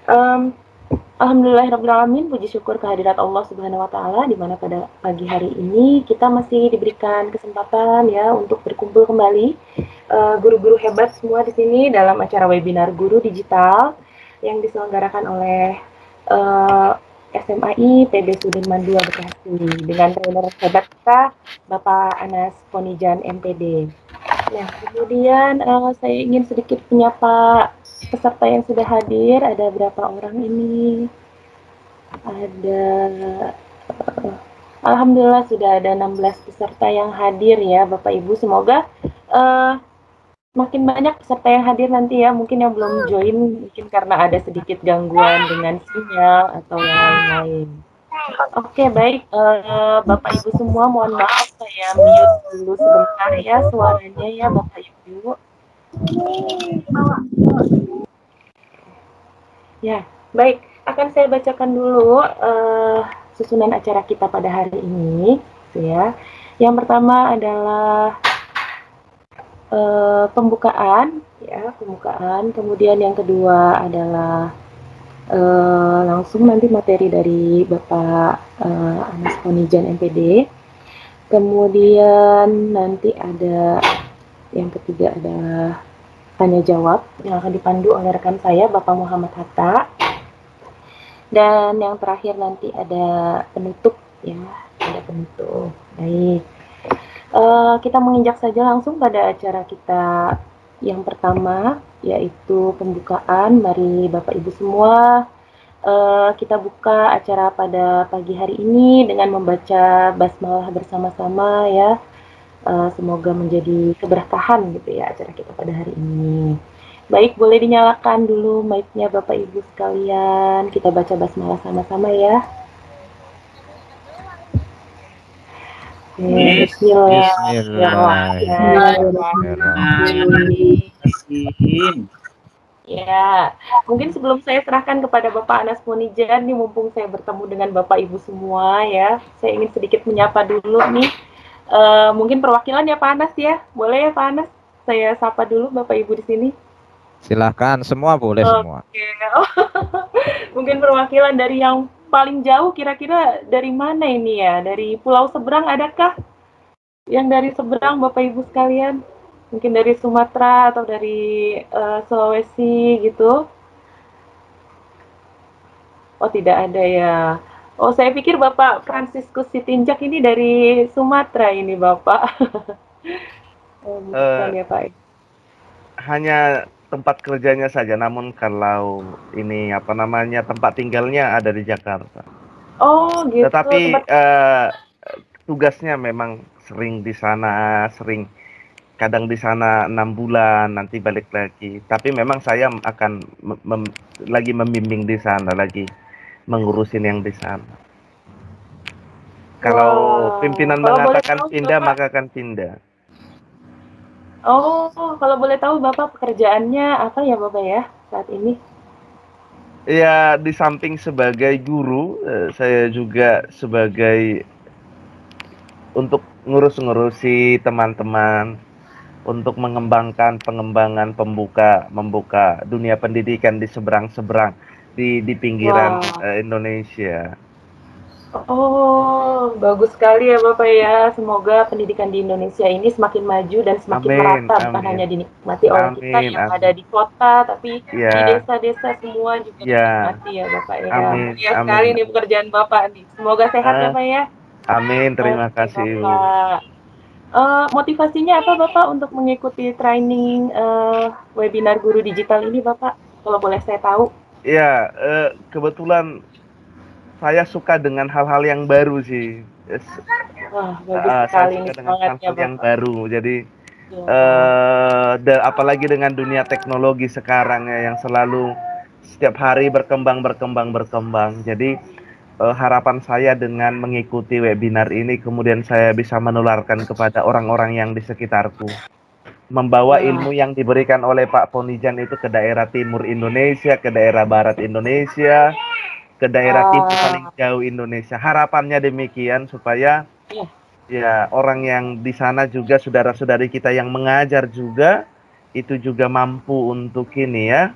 Um, Alhamdulillahirrabbilalamin, puji syukur kehadirat Allah Subhanahu wa Ta'ala, di mana pada pagi hari ini kita masih diberikan kesempatan ya untuk berkumpul kembali guru-guru hebat semua di sini dalam acara webinar Guru Digital yang diselenggarakan oleh SMAI PB Sudirman II Bekasi dengan trainer hebat kita Bapak Anas Ponijan MPD. Nah, kemudian saya ingin sedikit menyapa peserta yang sudah hadir. Ada berapa orang ini? Ada, alhamdulillah sudah ada 16 peserta yang hadir ya, Bapak Ibu. Semoga makin banyak peserta yang hadir nanti ya. Mungkin yang belum join, mungkin karena ada sedikit gangguan dengan sinyal atau yang lain-lain. Oke, baik. Bapak Ibu semua, mohon maaf saya mute dulu sebentar ya suaranya ya, Bapak Ibu. Ya, baik. Akan saya bacakan dulu susunan acara kita pada hari ini, gitu ya. Yang pertama adalah pembukaan, ya, pembukaan. Kemudian yang kedua adalah langsung nanti materi dari Bapak Anas Ponijan MPD. Kemudian nanti ada yang ketiga adalah tanya jawab yang akan dipandu oleh rekan saya Bapak Muhammad Hatta. Dan yang terakhir nanti ada penutup ya, ada penutup. Baik, kita menginjak saja langsung pada acara kita yang pertama, yaitu pembukaan. Mari Bapak Ibu semua, kita buka acara pada pagi hari ini dengan membaca basmalah bersama-sama ya. Semoga menjadi keberkahan gitu ya acara kita pada hari ini. Baik, boleh dinyalakan dulu mic-nya Bapak Ibu sekalian. Kita baca basmalah sama-sama ya. Bismillahirrahmanirrahim. Ya, mungkin sebelum saya serahkan kepada Bapak Anas Ponijan, nih mumpung saya bertemu dengan Bapak Ibu semua ya, saya ingin sedikit menyapa dulu nih. Mungkin perwakilan ya Pak Anas ya, boleh ya Pak Anas? Saya sapa dulu Bapak Ibu di sini. Silahkan, semua boleh semua. Oh, mungkin perwakilan dari yang paling jauh kira-kira dari mana ini ya? Dari pulau seberang adakah? Yang dari seberang Bapak Ibu sekalian? Mungkin dari Sumatera atau dari Sulawesi gitu? Oh, tidak ada ya. Oh, saya pikir Bapak Franciscus Sitinjak ini dari Sumatera ini Bapak. Bukan ya Pak? Hanya tempat kerjanya saja, namun kalau ini apa namanya tempat tinggalnya ada di Jakarta. Oh gitu. Tetapi tugasnya memang sering di sana, sering kadang di sana 6 bulan, nanti balik lagi. Tapi memang saya akan lagi membimbing di sana, lagi mengurusin yang di sana. Kalau pimpinan mengatakan pindah, maka akan pindah. Oh, kalau boleh tahu Bapak pekerjaannya apa ya Bapak ya saat ini? Ya, di samping sebagai guru, saya juga sebagai untuk ngurusi teman-teman, untuk mengembangkan pengembangan membuka dunia pendidikan di seberang-seberang di pinggiran Indonesia. Oh, bagus sekali ya Bapak ya. Semoga pendidikan di Indonesia ini semakin maju dan semakin merata, bukan hanya dinikmati oleh kita yang ada di kota, tapi di desa-desa semua juga dinikmati ya Bapak ya. Mulia sekali nih pekerjaan Bapak nih. Semoga sehat ya Pak ya. Amin, terima kasih. Bapak. Motivasinya apa Bapak untuk mengikuti training webinar guru digital ini Bapak? Kalau boleh saya tahu. Ya, kebetulan saya suka dengan hal-hal yang baru sih. Wah, bagus sekali saya suka dengan hal-hal yang baru. Jadi apalagi dengan dunia teknologi sekarang ya, yang selalu setiap hari berkembang. Jadi harapan saya dengan mengikuti webinar ini, kemudian saya bisa menularkan kepada orang-orang yang di sekitarku. Membawa ilmu yang diberikan oleh Pak Ponijan itu ke daerah timur Indonesia, ke daerah barat Indonesia, ke daerah timur paling jauh Indonesia. Harapannya demikian supaya ya orang yang di sana juga, saudara-saudari kita yang mengajar juga, itu juga mampu untuk ini ya,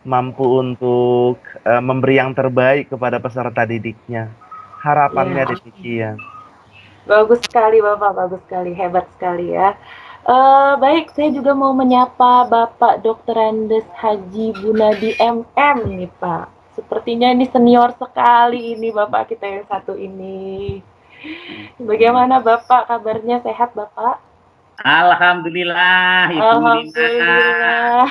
mampu untuk memberi yang terbaik kepada peserta didiknya. Harapannya Ya, demikian. bagus sekali Bapak, bagus sekali, hebat sekali ya. Baik, saya juga mau menyapa Bapak Dr. Andes Haji Bunadi MM nih Pak. Sepertinya ini senior sekali ini Bapak kita yang satu ini. Bagaimana Bapak kabarnya, sehat Bapak? Alhamdulillah, Ibu Nina. Alhamdulillah.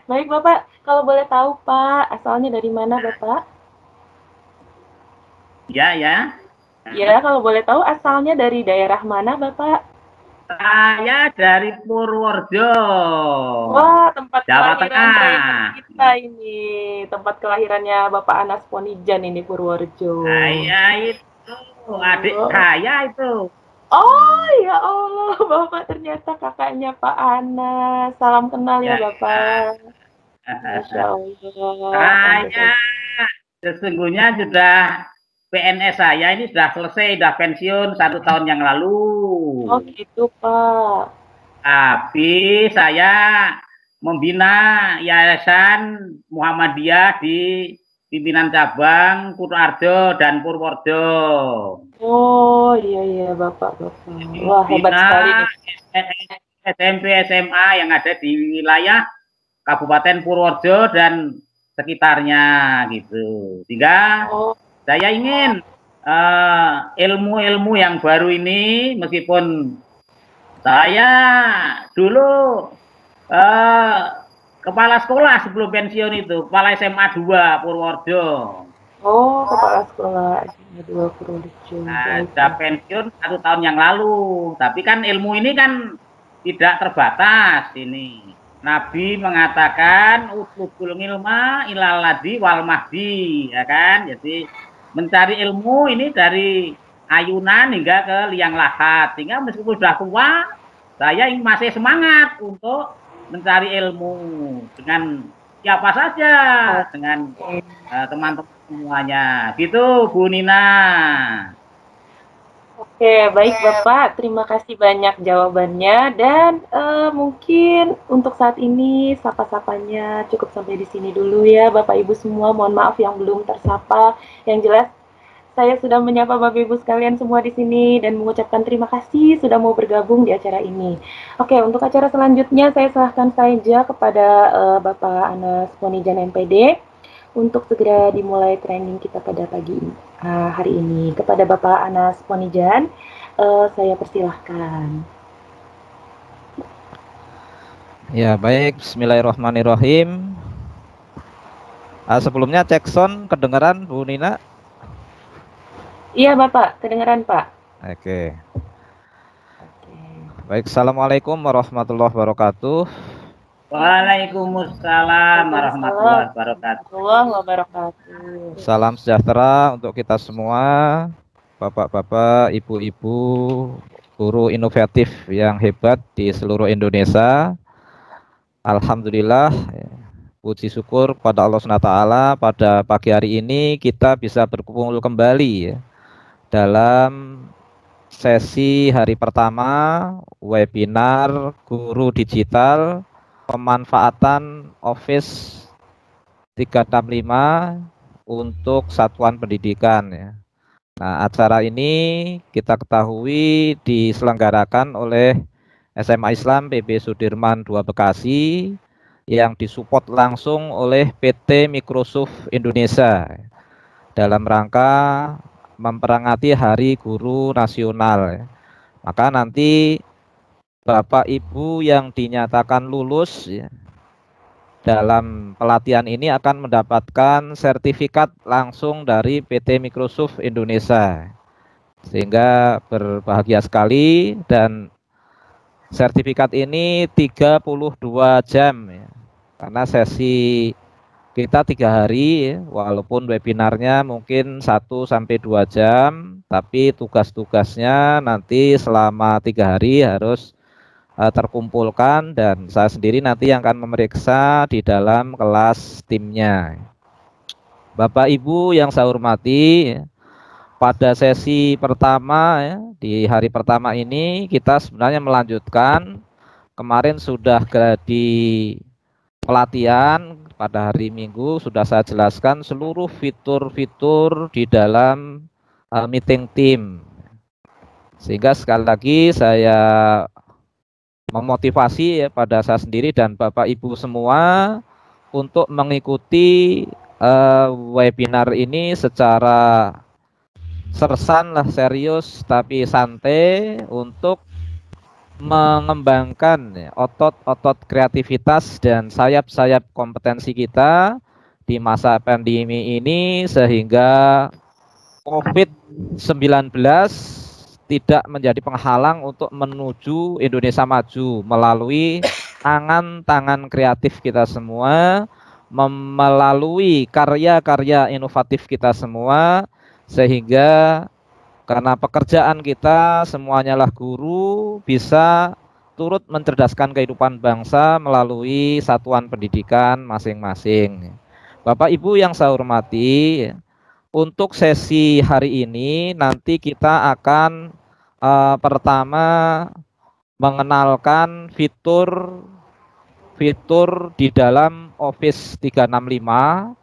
Baik Bapak, kalau boleh tahu Pak, asalnya dari mana Bapak? Ya, ya. Ya, kalau boleh tahu asalnya dari daerah mana Bapak? Saya dari Purworejo. Wah, tempat Jawa kelahiran Tengah. driver kita ini. Tempat kelahirannya Bapak Anas Ponijan ini, Purworejo. Saya itu adik saya itu. Oh, ya Allah, Bapak ternyata kakaknya Pak Anas. Salam kenal ya, Bapak. Masya Allah. Saya sesungguhnya sudah PNS saya ini sudah selesai, sudah pensiun 1 tahun yang lalu. Oh gitu Pak. Tapi saya membina Yayasan Muhammadiyah di pimpinan cabang Purworejo dan Purworejo. Oh iya Bapak. Wah hebat sekali nih. SMP SMA yang ada di wilayah Kabupaten Purworejo dan sekitarnya gitu. Sehingga saya ingin ilmu-ilmu yang baru ini, meskipun saya dulu kepala sekolah sebelum pensiun itu, kepala SMA 2 Purworejo. Oh, kepala sekolah SMA 2 Purworejo. Nah, sudah pensiun 1 tahun yang lalu. Tapi kan ilmu ini kan tidak terbatas ini. Nabi mengatakan utlubul ilma ilal ladzi wal mahdi, ya kan? Jadi mencari ilmu ini dari ayunan hingga ke liang lahat. Sehingga meskipun sudah tua, saya masih semangat untuk mencari ilmu dengan siapa saja, dengan teman-teman semuanya. Gitu, Bu Nina. Oke, baik Bapak. Terima kasih banyak jawabannya. Dan mungkin untuk saat ini sapa-sapanya cukup sampai di sini dulu ya, Bapak Ibu semua. Mohon maaf yang belum tersapa. Yang jelas saya sudah menyapa Bapak Ibu sekalian semua di sini dan mengucapkan terima kasih sudah mau bergabung di acara ini. Oke, untuk acara selanjutnya saya serahkan saja kepada Bapak Anas Ponijan MPD untuk segera dimulai training kita pada pagi hari ini. Kepada Bapak Anas Ponijan, saya persilahkan. Ya, baik. Bismillahirrahmanirrahim. Sebelumnya cek sound kedengaran Bu Nina? Iya Bapak, kedengaran Pak. Oke. Baik, Assalamualaikum warahmatullahi wabarakatuh. Waalaikumsalam warahmatullahi wabarakatuh. Salam sejahtera untuk kita semua, bapak-bapak, ibu-ibu, guru inovatif yang hebat di seluruh Indonesia. Alhamdulillah, puji syukur kepada Allah SWT pada pagi hari ini kita bisa berkumpul kembali ya, dalam sesi hari pertama webinar Guru Digital Pemanfaatan Office 365 untuk satuan pendidikan ya. Nah, acara ini kita ketahui diselenggarakan oleh SMA Islam PB Sudirman 2 Bekasi yang disupport langsung oleh PT Microsoft Indonesia dalam rangka memperingati Hari Guru Nasional. Maka nanti Bapak Ibu yang dinyatakan lulus ya, dalam pelatihan ini akan mendapatkan sertifikat langsung dari PT Microsoft Indonesia. Sehingga berbahagia sekali, dan sertifikat ini 32 jam ya. Karena sesi kita 3 hari, walaupun webinarnya mungkin 1-2 jam, tapi tugas-tugasnya nanti selama 3 hari harus terkumpulkan, dan saya sendiri nanti yang akan memeriksa di dalam kelas timnya. Bapak Ibu yang saya hormati, pada sesi pertama ya, di hari pertama ini kita sebenarnya melanjutkan kemarin sudah di pelatihan pada hari Minggu sudah saya jelaskan seluruh fitur-fitur di dalam meeting team. Sehingga sekali lagi saya memotivasi ya pada saya sendiri dan Bapak Ibu semua untuk mengikuti webinar ini secara sersan lah, serius tapi santai, untuk mengembangkan otot-otot kreativitas dan sayap-sayap kompetensi kita di masa pandemi ini, sehingga COVID-19 tidak menjadi penghalang untuk menuju Indonesia maju melalui tangan-tangan kreatif kita semua, melalui karya-karya inovatif kita semua, sehingga karena pekerjaan kita semuanya lah guru, bisa turut mencerdaskan kehidupan bangsa melalui satuan pendidikan masing-masing. Bapak Ibu yang saya hormati, untuk sesi hari ini nanti kita akan pertama mengenalkan fitur di dalam Office 365.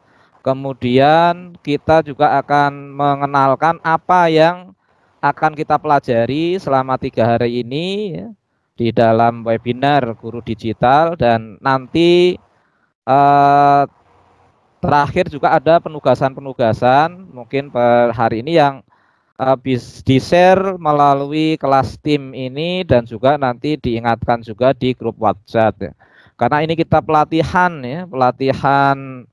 Kemudian kita juga akan mengenalkan apa yang akan kita pelajari selama 3 hari ini ya, di dalam webinar Guru Digital, dan nanti terakhir juga ada penugasan-penugasan mungkin per hari ini yang di-share melalui kelas tim ini, dan juga nanti diingatkan juga di grup WhatsApp ya. Karena ini kita pelatihan ya, pelatihan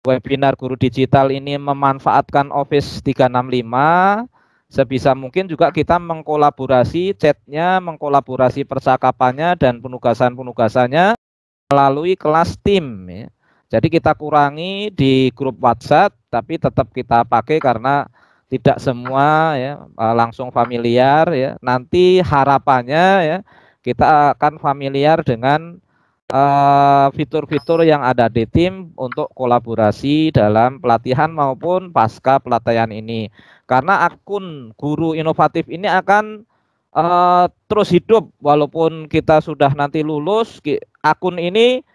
webinar Guru Digital ini memanfaatkan Office 365, sebisa mungkin juga kita mengkolaborasi chatnya, mengkolaborasi percakapannya dan penugasan-penugasannya melalui kelas tim ya. Jadi kita kurangi di grup WhatsApp, tapi tetap kita pakai karena tidak semua ya langsung familiar ya. Nanti harapannya ya kita akan familiar dengan fitur-fitur yang ada di tim untuk kolaborasi dalam pelatihan maupun pasca pelatihan ini. Karena akun Guru Inovatif ini akan terus hidup walaupun kita sudah nanti lulus, akun ini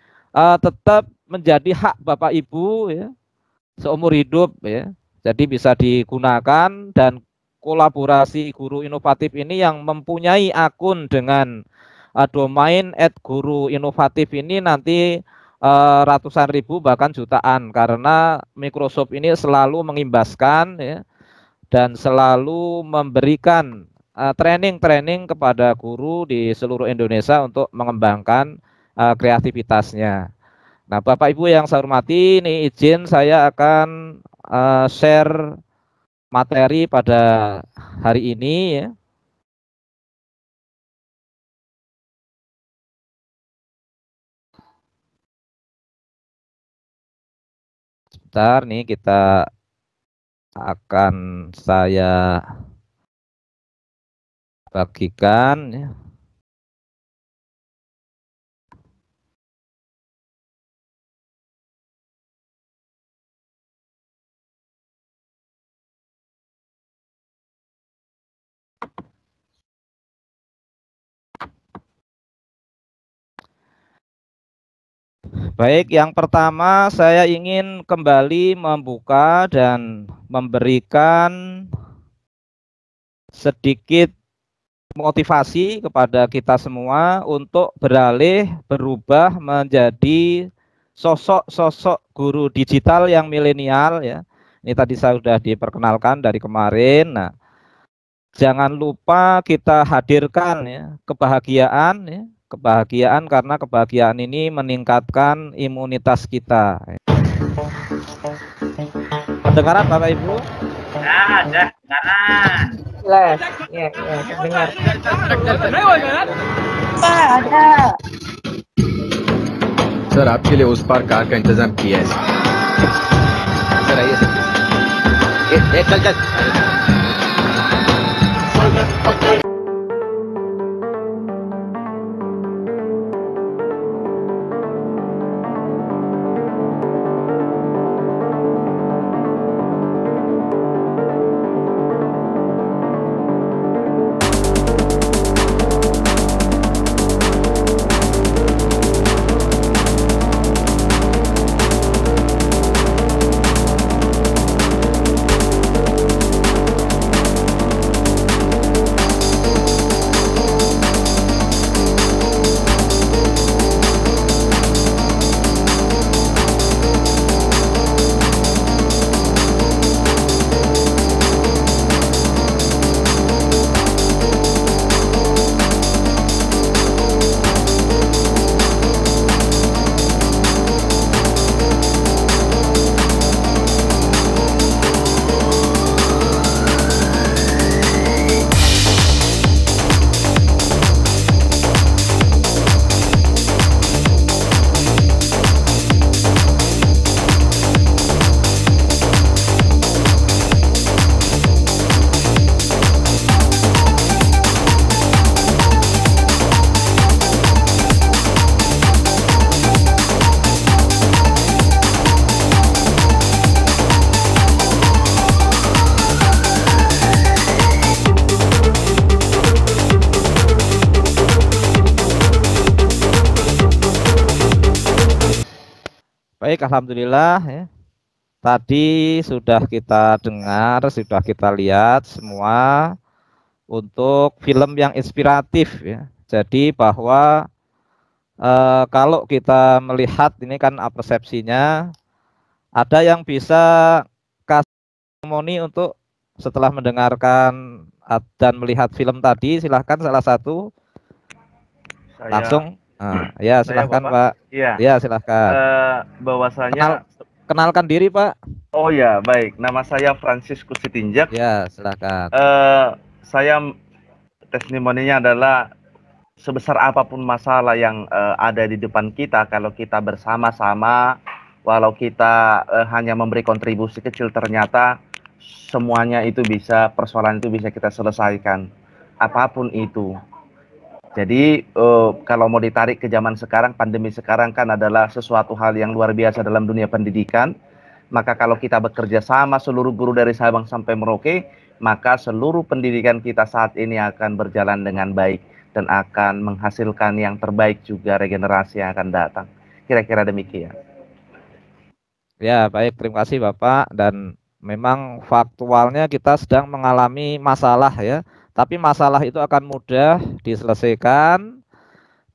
tetap menjadi hak Bapak Ibu ya, seumur hidup ya. Jadi bisa digunakan, dan kolaborasi Guru Inovatif ini yang mempunyai akun dengan domain @guruinovatif ini nanti ratusan ribu bahkan jutaan, karena Microsoft ini selalu mengimbaskan ya, dan selalu memberikan training-training kepada guru di seluruh Indonesia untuk mengembangkan kreativitasnya. Nah, Bapak Ibu yang saya hormati, ini izin saya akan share materi pada hari ini ya. Sebentar nih, kita akan saya bagikan ya. Baik, yang pertama saya ingin kembali membuka dan memberikan sedikit motivasi kepada kita semua untuk berubah menjadi sosok-sosok guru digital yang milenial ya. Ini tadi saya sudah diperkenalkan dari kemarin. Nah, jangan lupa kita hadirkan ya kebahagiaan ya. Kebahagiaan, karena kebahagiaan ini meningkatkan imunitas kita. Pendengaran Bapak Ibu? Ya, ada dengaran. Jelas, ya, dengar. Pak, ada. Sir आपके लिए उस पार कार का इंतजाम किया है सर आइए सर चल Baik, alhamdulillah ya. Tadi sudah kita dengar, sudah kita lihat semua untuk film yang inspiratif ya. Jadi bahwa kalau kita melihat ini kan persepsinya, ada yang bisa kasih testimoni untuk setelah mendengarkan dan melihat film tadi, silahkan salah satu langsung. Ya silahkan Bapak. Pak. Iya. Ya silahkan. Bahwasanya Kenalkan diri Pak. Oh ya, baik. Nama saya Franciscus Sitinjak. Ya silahkan. Saya testimoninya adalah sebesar apapun masalah yang ada di depan kita, kalau kita bersama-sama, walau kita hanya memberi kontribusi kecil, ternyata semuanya itu bisa, persoalan itu bisa kita selesaikan, apapun itu. Jadi kalau mau ditarik ke zaman sekarang, pandemi sekarang kan adalah sesuatu hal yang luar biasa dalam dunia pendidikan. Maka kalau kita bekerja sama seluruh guru dari Sabang sampai Merauke, maka seluruh pendidikan kita saat ini akan berjalan dengan baik dan akan menghasilkan yang terbaik juga regenerasi yang akan datang. Kira-kira demikian. Ya, baik, terima kasih Bapak. Dan memang faktualnya kita sedang mengalami masalah ya. Tapi masalah itu akan mudah diselesaikan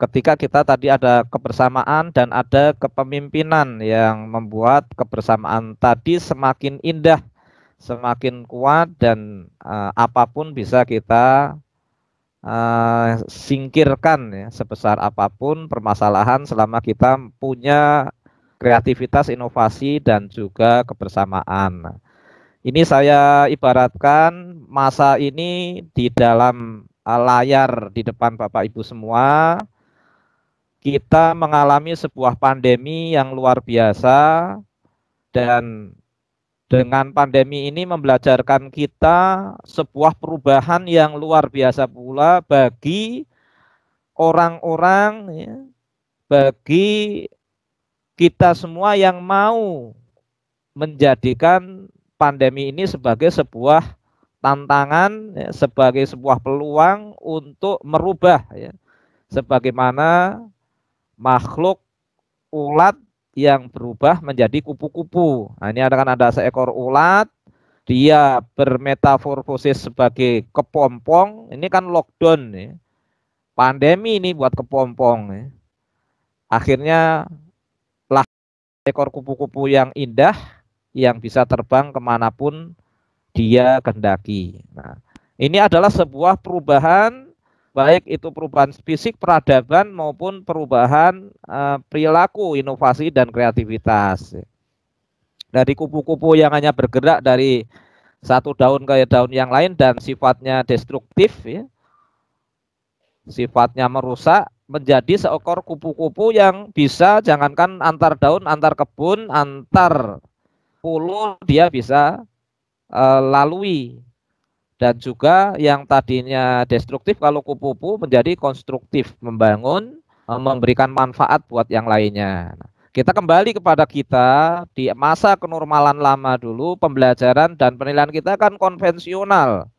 ketika kita tadi ada kebersamaan dan ada kepemimpinan yang membuat kebersamaan tadi semakin indah, semakin kuat, dan apapun bisa kita singkirkan ya, sebesar apapun permasalahan selama kita punya kreativitas, inovasi, dan juga kebersamaan. Ini saya ibaratkan masa ini di dalam layar di depan Bapak Ibu semua, kita mengalami sebuah pandemi yang luar biasa, dan dengan pandemi ini membelajarkan kita sebuah perubahan yang luar biasa pula bagi orang-orang ya, bagi kita semua yang mau menjadikan pandemi ini sebagai sebuah tantangan, ya, sebagai sebuah peluang untuk merubah ya, sebagaimana makhluk ulat yang berubah menjadi kupu-kupu. Nah, ini ada seekor ulat, dia bermetamorfosis sebagai kepompong. Ini kan lockdown ya. Pandemi ini buat kepompong ya. Akhirnya lah ekor kupu-kupu yang indah yang bisa terbang kemanapun dia kehendaki. Nah, ini adalah sebuah perubahan, baik itu perubahan fisik, peradaban, maupun perubahan perilaku, inovasi, dan kreativitas. Dari kupu-kupu yang hanya bergerak dari satu daun ke daun yang lain dan sifatnya destruktif, ya, sifatnya merusak, menjadi seekor kupu-kupu yang bisa, jangankan antar daun, antar kebun, antar pulau dia bisa lalui. Dan juga yang tadinya destruktif kalau kupu-kupu menjadi konstruktif, membangun, memberikan manfaat buat yang lainnya. Kita kembali kepada kita di masa kenormalan lama dulu, pembelajaran dan penilaian kita kan konvensional.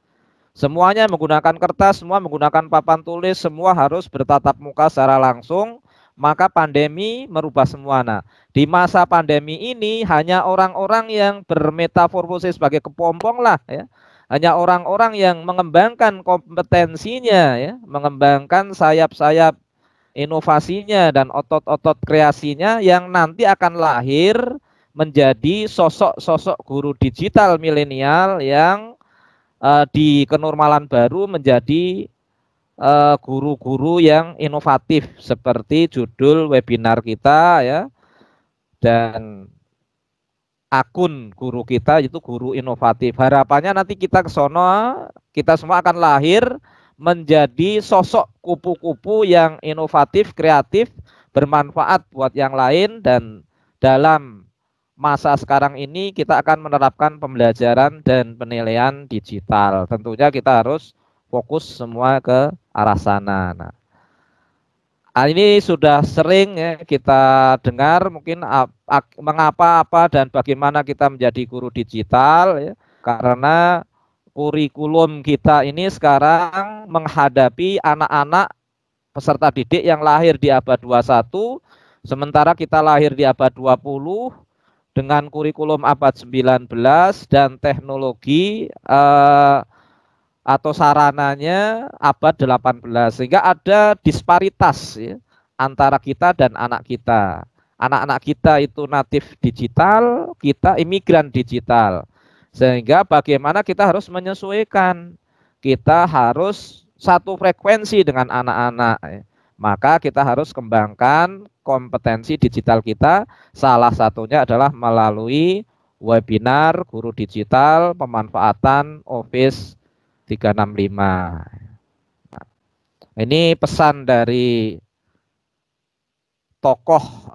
Semuanya menggunakan kertas, semua menggunakan papan tulis, semua harus bertatap muka secara langsung. Maka pandemi merubah semua. Nah, di masa pandemi ini hanya orang-orang yang bermetamorfosis sebagai kepompong lah ya. Hanya orang-orang yang mengembangkan kompetensinya ya, mengembangkan sayap-sayap inovasinya dan otot-otot kreasinya yang nanti akan lahir menjadi sosok-sosok guru digital milenial yang di kenormalan baru menjadi guru-guru yang inovatif seperti judul webinar kita ya, dan akun guru kita itu guru inovatif. Harapannya nanti kita ke sono, kita semua akan lahir menjadi sosok kupu-kupu yang inovatif, kreatif, bermanfaat buat yang lain. Dan dalam masa sekarang ini kita akan menerapkan pembelajaran dan penilaian digital. Tentunya kita harus fokus semua ke arah sana. Nah, ini sudah sering ya kita dengar mungkin mengapa apa dan bagaimana kita menjadi guru digital ya, karena kurikulum kita ini sekarang menghadapi anak-anak peserta didik yang lahir di abad 21 Sementara kita lahir di abad 20 dengan kurikulum abad 19 dan teknologi atau sarananya abad 18, sehingga ada disparitas ya, antara kita dan anak kita. Anak-anak kita itu natif digital, kita imigran digital. Sehingga bagaimana kita harus menyesuaikan. Kita harus satu frekuensi dengan anak-anak ya. Maka kita harus kembangkan kompetensi digital kita. Salah satunya adalah melalui webinar guru digital pemanfaatan Office 365. Nah, ini pesan dari tokoh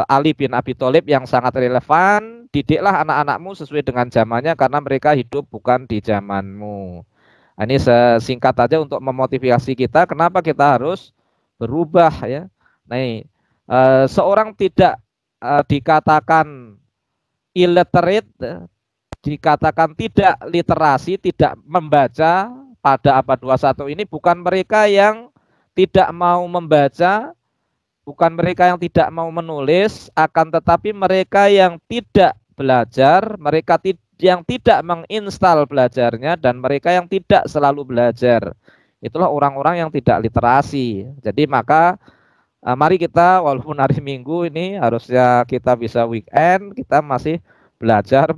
Ali bin Abi Thalib yang sangat relevan. Didiklah anak-anakmu sesuai dengan zamannya karena mereka hidup bukan di zamanmu. Nah, ini singkat aja untuk memotivasi kita kenapa kita harus berubah ya. Nah, seorang tidak dikatakan illiterate, dikatakan tidak literasi, tidak membaca pada abad 21 ini bukan mereka yang tidak mau membaca, bukan mereka yang tidak mau menulis, akan tetapi mereka yang tidak belajar, mereka yang tidak menginstal belajarnya, dan mereka yang tidak selalu belajar. Itulah orang-orang yang tidak literasi. Jadi maka mari kita walaupun hari Minggu ini harusnya kita bisa weekend, kita masih belajar,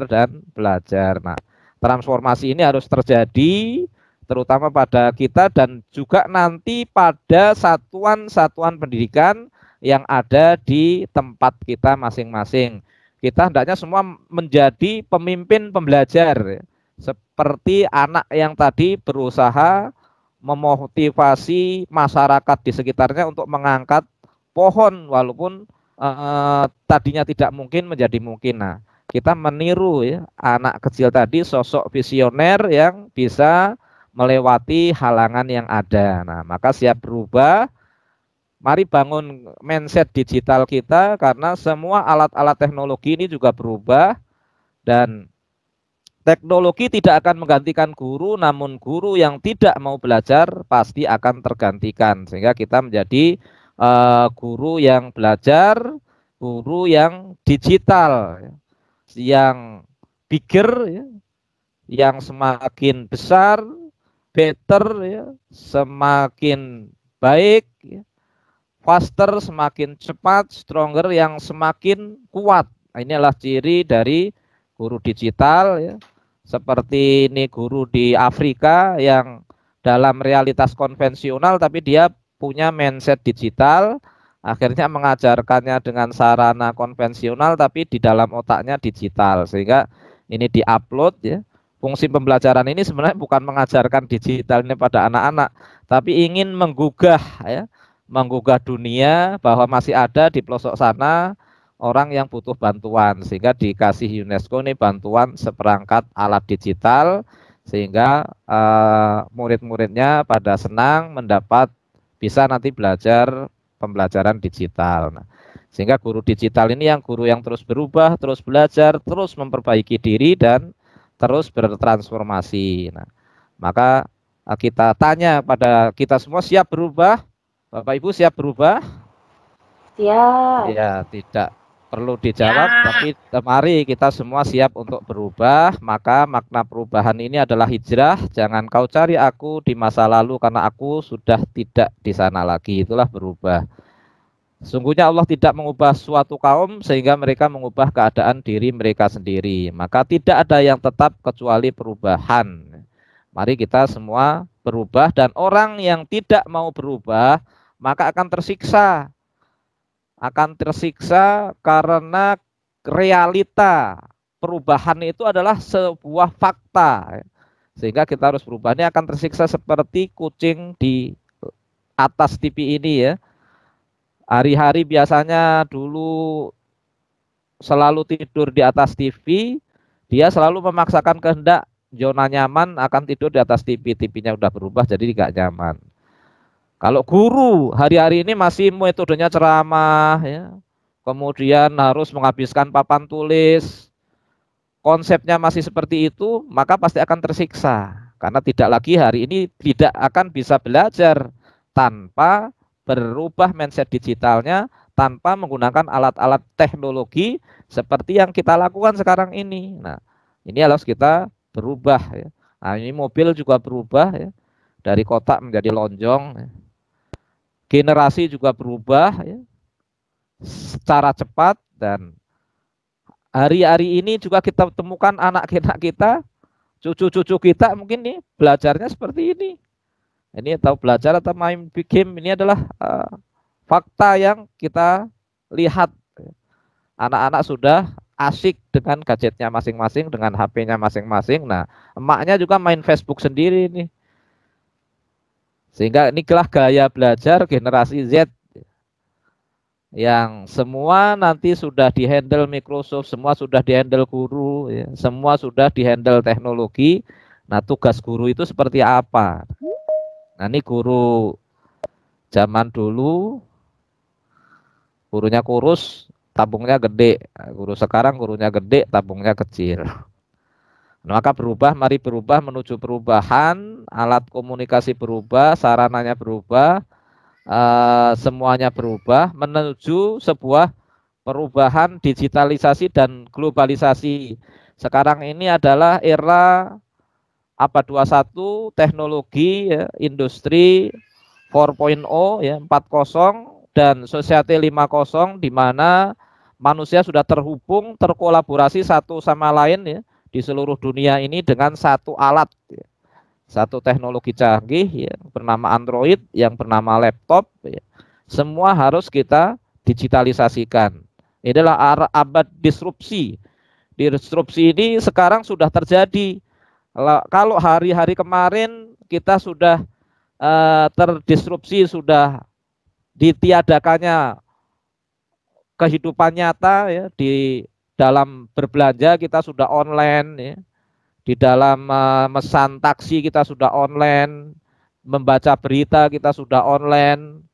dan belajar. Nah, transformasi ini harus terjadi terutama pada kita dan juga nanti pada satuan-satuan pendidikan yang ada di tempat kita masing-masing. Kita hendaknya semua menjadi pemimpin pembelajar, seperti anak yang tadi berusaha memotivasi masyarakat di sekitarnya untuk mengangkat pohon walaupun tadinya tidak mungkin menjadi mungkin. Nah, kita meniru ya anak kecil tadi, sosok visioner yang bisa melewati halangan yang ada. Nah, maka siap berubah. Mari bangun mindset digital kita karena semua alat-alat teknologi ini juga berubah dan teknologi tidak akan menggantikan guru, namun guru yang tidak mau belajar pasti akan tergantikan. Sehingga kita menjadi guru yang belajar, guru yang digital, yang bigger, ya, yang semakin besar, better, ya, semakin baik, ya, faster, semakin cepat, stronger, yang semakin kuat. Ini adalah ciri dari guru digital ya. Seperti ini guru di Afrika yang dalam realitas konvensional tapi dia punya mindset digital, akhirnya mengajarkannya dengan sarana konvensional tapi di dalam otaknya digital, sehingga ini diupload ya. Fungsi pembelajaran ini sebenarnya bukan mengajarkan digital ini pada anak-anak, tapi ingin menggugah ya, menggugah dunia bahwa masih ada di pelosok sana orang yang butuh bantuan, sehingga dikasih UNESCO ini bantuan seperangkat alat digital sehingga murid-muridnya pada senang mendapat bisa nanti belajar pembelajaran digital. Nah, sehingga guru digital ini guru yang terus berubah, terus belajar, terus memperbaiki diri dan terus bertransformasi. Nah, maka kita tanya pada kita semua, siap berubah? Bapak Ibu siap berubah? Siap. Ya, tidak perlu dijawab, tapi mari kita semua siap untuk berubah. Maka makna perubahan ini adalah hijrah. Jangan kau cari aku di masa lalu karena aku sudah tidak di sana lagi. Itulah berubah. Sungguhnya Allah tidak mengubah suatu kaum sehingga mereka mengubah keadaan diri mereka sendiri. Maka tidak ada yang tetap kecuali perubahan. Mari kita semua berubah, dan orang yang tidak mau berubah maka akan tersiksa. Akan tersiksa karena realita perubahan itu adalah sebuah fakta. Sehingga kita harus berubah. Ini akan tersiksa seperti kucing di atas TV ini ya. Hari-hari biasanya dulu selalu tidur di atas TV, dia selalu memaksakan kehendak zona nyaman akan tidur di atas TV. TV-nya udah berubah jadi tidak nyaman. Kalau guru hari-hari ini masih metodenya ceramah, ya, kemudian harus menghabiskan papan tulis, konsepnya masih seperti itu, maka pasti akan tersiksa. Karena tidak lagi hari ini tidak akan bisa belajar tanpa berubah mindset digitalnya, tanpa menggunakan alat-alat teknologi seperti yang kita lakukan sekarang ini. Nah, ini harus kita berubah ya. Nah, ini mobil juga berubah ya, dari kotak menjadi lonjong ya. Generasi juga berubah ya, secara cepat, dan hari-hari ini juga kita temukan anak-anak kita, cucu-cucu kita mungkin nih belajarnya seperti ini. Ini tahu belajar atau main game, ini adalah fakta yang kita lihat. Anak-anak sudah asik dengan gadgetnya masing-masing, dengan HP-nya masing-masing. Nah, emaknya juga main Facebook sendiri nih. Sehingga inilah gaya belajar generasi Z yang semua nanti sudah dihandle Microsoft, semua sudah dihandle guru, ya, semua sudah dihandle teknologi. Nah, tugas guru itu seperti apa? Nah, ini guru zaman dulu, gurunya kurus, tabungnya gede. Nah, guru sekarang gurunya gede, tabungnya kecil. Nah, maka berubah, mari berubah menuju perubahan, alat komunikasi berubah, sarananya berubah, semuanya berubah menuju sebuah perubahan digitalisasi dan globalisasi. Sekarang ini adalah era abad 21, teknologi ya, industri 4.0 ya, 4.0 dan society 5.0, di mana manusia sudah terhubung, terkolaborasi satu sama lain ya, di seluruh dunia ini dengan satu alat ya. Satu teknologi canggih yang bernama Android, yang bernama laptop ya. Semua harus kita digitalisasikan. Ini adalah abad disrupsi. Disrupsi ini sekarang sudah terjadi. Kalau hari-hari kemarin kita sudah terdisrupsi, sudah ditiadakannya kehidupan nyata ya, di dalam berbelanja kita sudah online ya. Di dalam memesan taksi kita sudah online, membaca berita kita sudah online,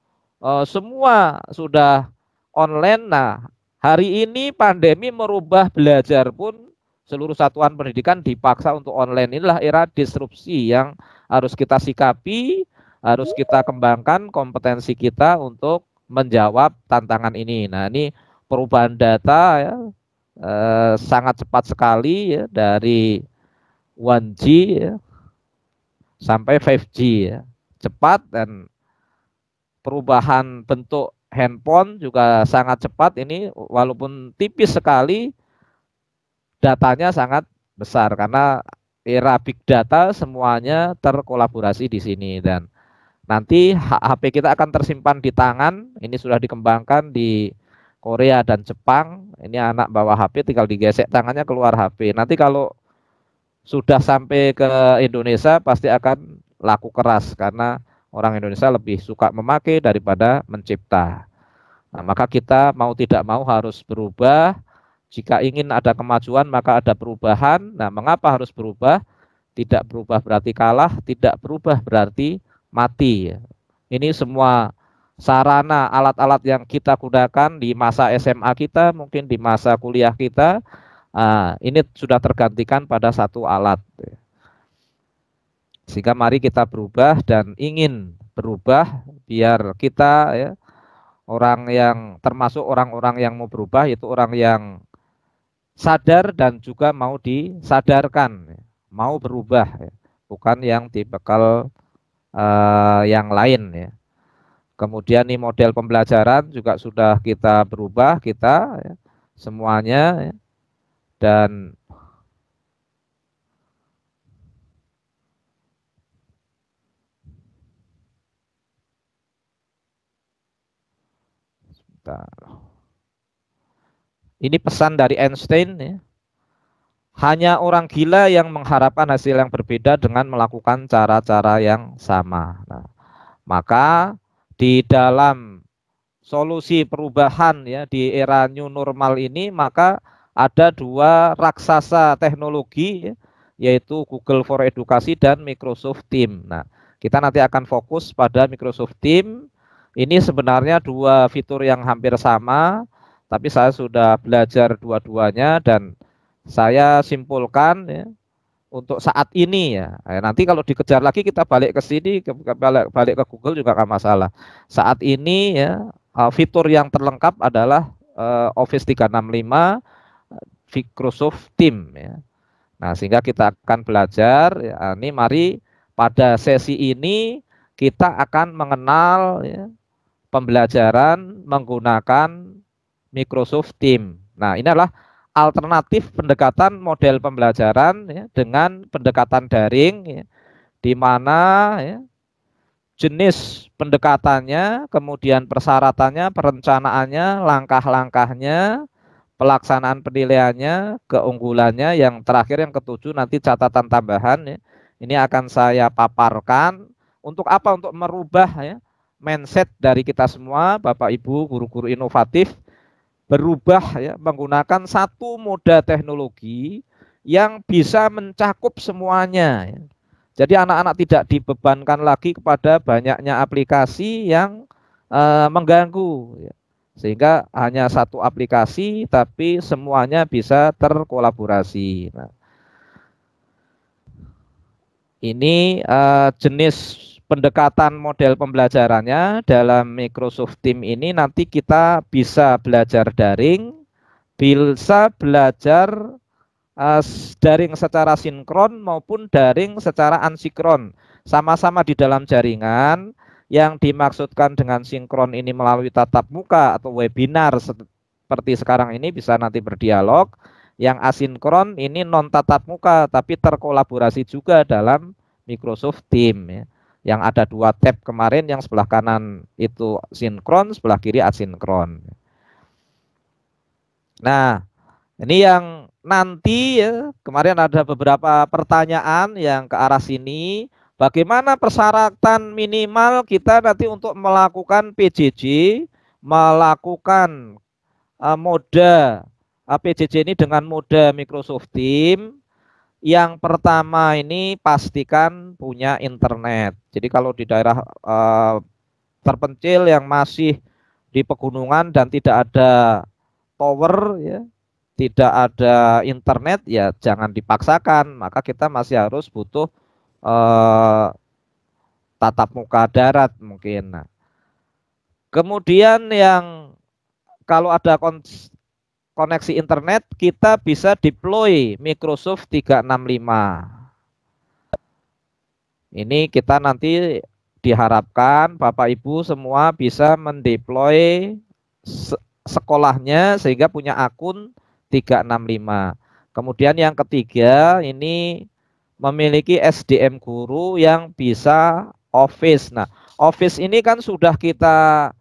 semua sudah online. Nah, hari ini pandemi merubah belajar pun, seluruh satuan pendidikan dipaksa untuk online. Inilah era disrupsi yang harus kita sikapi, harus kita kembangkan kompetensi kita untuk menjawab tantangan ini. Nah, ini perubahan data ya, sangat cepat sekali ya, dari 1G ya, sampai 5G ya, cepat, dan perubahan bentuk handphone juga sangat cepat. Ini walaupun tipis sekali, datanya sangat besar karena era big data, semuanya terkolaborasi di sini. Dan nanti HP kita akan tersimpan di tangan. Ini sudah dikembangkan di Korea dan Jepang. Ini anak bawa HP, tinggal digesek tangannya keluar HP. Nanti kalau sudah sampai ke Indonesia pasti akan laku keras, karena orang Indonesia lebih suka memakai daripada mencipta. Nah, maka kita mau tidak mau harus berubah. Jika ingin ada kemajuan maka ada perubahan. Nah, mengapa harus berubah? Tidak berubah berarti kalah, tidak berubah berarti mati. Ini semua sarana, alat-alat yang kita gunakan di masa SMA kita, mungkin di masa kuliah kita, ini sudah tergantikan pada satu alat. Sehingga mari kita berubah dan ingin berubah biar kita ya, orang yang termasuk orang-orang yang mau berubah, itu orang yang sadar dan juga mau disadarkan, mau berubah ya. Bukan yang dibekal yang lain ya. Kemudian nih model pembelajaran juga sudah kita berubah, kita ya, semuanya ya. Dan ini pesan dari Einstein ya. Hanya orang gila yang mengharapkan hasil yang berbeda dengan melakukan cara-cara yang sama. Nah, maka di dalam solusi perubahan ya di era new normal ini, maka ada dua raksasa teknologi ya, yaitu Google for Education dan Microsoft Teams. Nah, kita nanti akan fokus pada Microsoft Teams. Ini sebenarnya dua fitur yang hampir sama, tapi saya sudah belajar dua-duanya dan saya simpulkan ya, untuk saat ini ya. Nanti kalau dikejar lagi kita balik ke sini, balik ke Google juga nggak masalah. Saat ini ya, fitur yang terlengkap adalah Office 365, Microsoft Teams ya. Nah, sehingga kita akan belajar ya, ini mari pada sesi ini kita akan mengenal ya, pembelajaran menggunakan Microsoft Teams. Nah, ini adalah alternatif pendekatan model pembelajaran ya, dengan pendekatan daring ya, di mana ya, jenis pendekatannya, kemudian persyaratannya, perencanaannya, langkah-langkahnya, pelaksanaan penilaiannya, keunggulannya, yang terakhir yang ketujuh nanti catatan tambahan ya. Ini akan saya paparkan untuk apa? Untuk merubah ya mindset dari kita semua, Bapak Ibu guru-guru inovatif, berubah ya menggunakan satu moda teknologi yang bisa mencakup semuanya ya. Jadi anak-anak tidak dibebankan lagi kepada banyaknya aplikasi yang mengganggu ya. Sehingga hanya satu aplikasi tapi semuanya bisa terkolaborasi. Nah, ini jenis pendekatan model pembelajarannya dalam Microsoft Teams ini. Nanti kita bisa belajar daring, bisa belajar daring secara sinkron maupun daring secara ansinkron, sama-sama di dalam jaringan. Yang dimaksudkan dengan sinkron ini melalui tatap muka atau webinar seperti sekarang ini bisa nanti berdialog. Yang asinkron ini non tatap muka tapi terkolaborasi juga dalam Microsoft Teams ya. Yang ada 2 tab kemarin, yang sebelah kanan itu sinkron, sebelah kiri asinkron. Nah, ini yang nanti ya, kemarin ada beberapa pertanyaan yang ke arah sini. Bagaimana persyaratan minimal kita nanti untuk melakukan PJJ, melakukan moda PJJ ini dengan moda Microsoft Teams. Yang pertama ini pastikan punya internet. Jadi kalau di daerah terpencil yang masih di pegunungan dan tidak ada tower ya, tidak ada internet ya jangan dipaksakan, maka kita masih harus butuh tatap muka darat mungkin. Nah, kemudian yang kalau ada koneksi internet kita bisa deploy Microsoft 365. Ini kita nanti diharapkan Bapak Ibu semua bisa mendeploy sekolahnya sehingga punya akun 365. Kemudian yang ketiga ini memiliki SDM guru yang bisa Office. Nah, Office ini kan sudah kita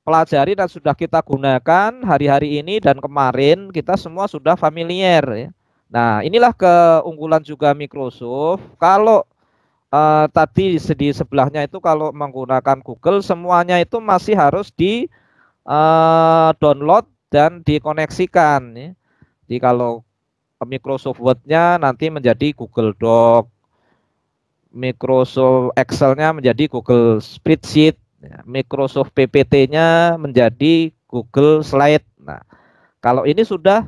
pelajari dan sudah kita gunakan hari-hari ini dan kemarin kita semua sudah familiar ya. Nah, inilah keunggulan juga Microsoft. Kalau tadi di sebelahnya itu kalau menggunakan Google semuanya itu masih harus di download dan dikoneksikan ya. Jadi kalau Microsoft Word-nya nanti menjadi Google Doc, Microsoft Excel-nya menjadi Google Spreadsheet, ya. Microsoft PPT-nya menjadi Google Slide. Nah, kalau ini sudah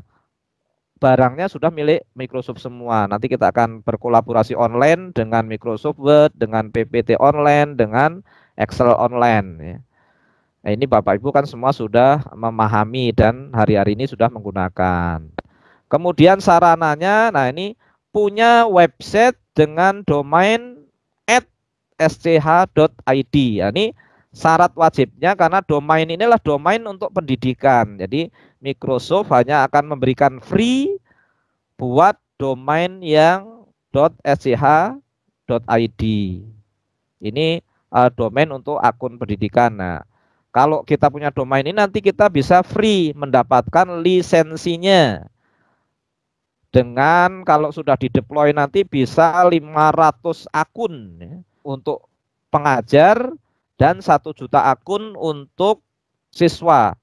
barangnya sudah milik Microsoft semua. Nanti kita akan berkolaborasi online dengan Microsoft Word, dengan PPT online, dengan Excel online ya. Nah, ini Bapak Ibu kan semua sudah memahami dan hari-hari ini sudah menggunakan. Kemudian sarananya, nah ini punya website dengan domain @sch.id. Ya, ini syarat wajibnya karena domain inilah domain untuk pendidikan. Jadi Microsoft hanya akan memberikan free buat domain yang .sch.id. Ini domain untuk akun pendidikan. Nah, kalau kita punya domain ini nanti kita bisa free mendapatkan lisensinya. Dengan kalau sudah dideploy nanti bisa 500 akun ya, untuk pengajar dan 1 juta akun untuk siswa.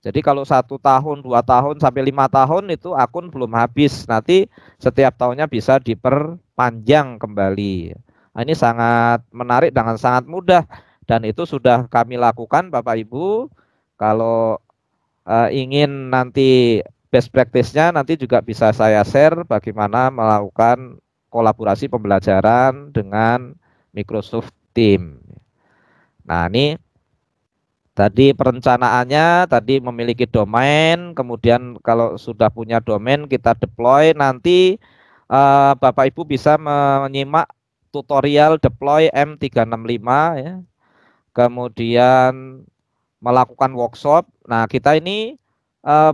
Jadi kalau 1 tahun, 2 tahun sampai 5 tahun itu akun belum habis. Nanti setiap tahunnya bisa diperpanjang kembali. Nah, ini sangat menarik dan sangat mudah dan itu sudah kami lakukan Bapak Ibu. Kalau ingin nanti best practice-nya nanti juga bisa saya share bagaimana melakukan kolaborasi pembelajaran dengan Microsoft Teams. Nah, ini Tadi perencanaannya tadi memiliki domain, kemudian kalau sudah punya domain kita deploy, nanti Bapak Ibu bisa menyimak tutorial deploy M365 ya. Kemudian melakukan workshop. Nah, kita ini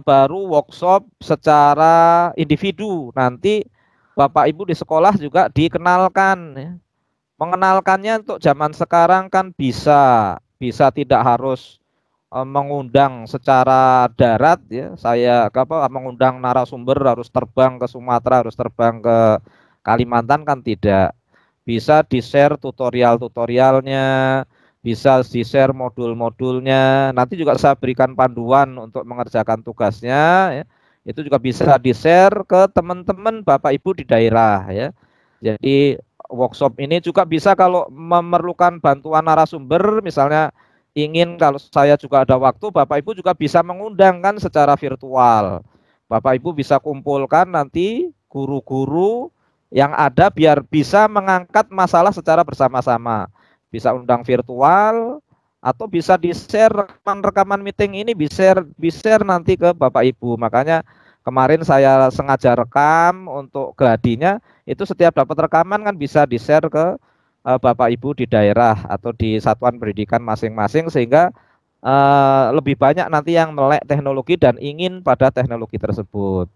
baru workshop secara individu. Nanti Bapak Ibu di sekolah juga dikenalkan ya. Mengenalkannya untuk zaman sekarang kan bisa tidak harus mengundang secara darat ya. Saya mengundang narasumber harus terbang ke Sumatera, harus terbang ke Kalimantan kan tidak. Bisa di-share tutorial-tutorialnya, bisa di-share modul-modulnya. Nanti juga saya berikan panduan untuk mengerjakan tugasnya ya. Itu juga bisa di-share ke teman-teman Bapak Ibu di daerah ya. Jadi workshop ini juga bisa kalau memerlukan bantuan narasumber, misalnya ingin kalau saya juga ada waktu, Bapak Ibu juga bisa mengundang kan secara virtual. Bapak Ibu bisa kumpulkan nanti guru-guru yang ada biar bisa mengangkat masalah secara bersama-sama. Bisa undang virtual atau bisa di-share rekaman-rekaman meeting ini, di-share nanti ke Bapak Ibu. Makanya kemarin saya sengaja rekam untuk gladinya. Itu setiap dapat rekaman kan bisa di-share ke Bapak Ibu di daerah atau di satuan pendidikan masing-masing, sehingga lebih banyak nanti yang melek teknologi dan ingin pada teknologi tersebut.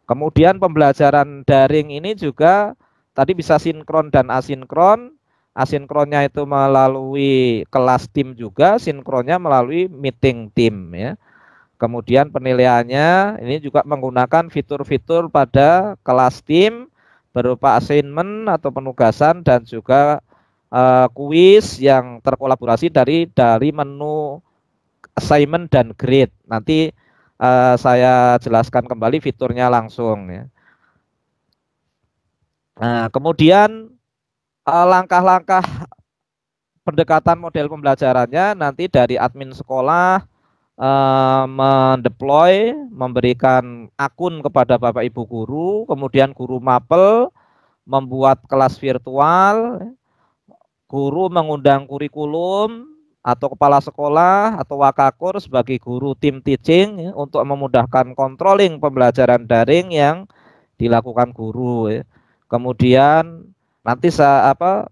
Kemudian pembelajaran daring ini juga tadi bisa sinkron dan asinkron. Asinkronnya itu melalui kelas tim juga, sinkronnya melalui meeting tim ya. Kemudian penilaiannya ini juga menggunakan fitur-fitur pada kelas tim berupa assignment atau penugasan dan juga kuis yang terkolaborasi dari menu assignment dan grade. Nanti saya jelaskan kembali fiturnya langsung ya. Nah, kemudian langkah-langkah pendekatan model pembelajarannya nanti dari admin sekolah mendeploy, memberikan akun kepada Bapak Ibu guru, kemudian guru mapel, membuat kelas virtual, guru mengundang kurikulum atau kepala sekolah atau wakakur sebagai guru tim teaching ya, untuk memudahkan controlling pembelajaran daring yang dilakukan guru ya. Kemudian nanti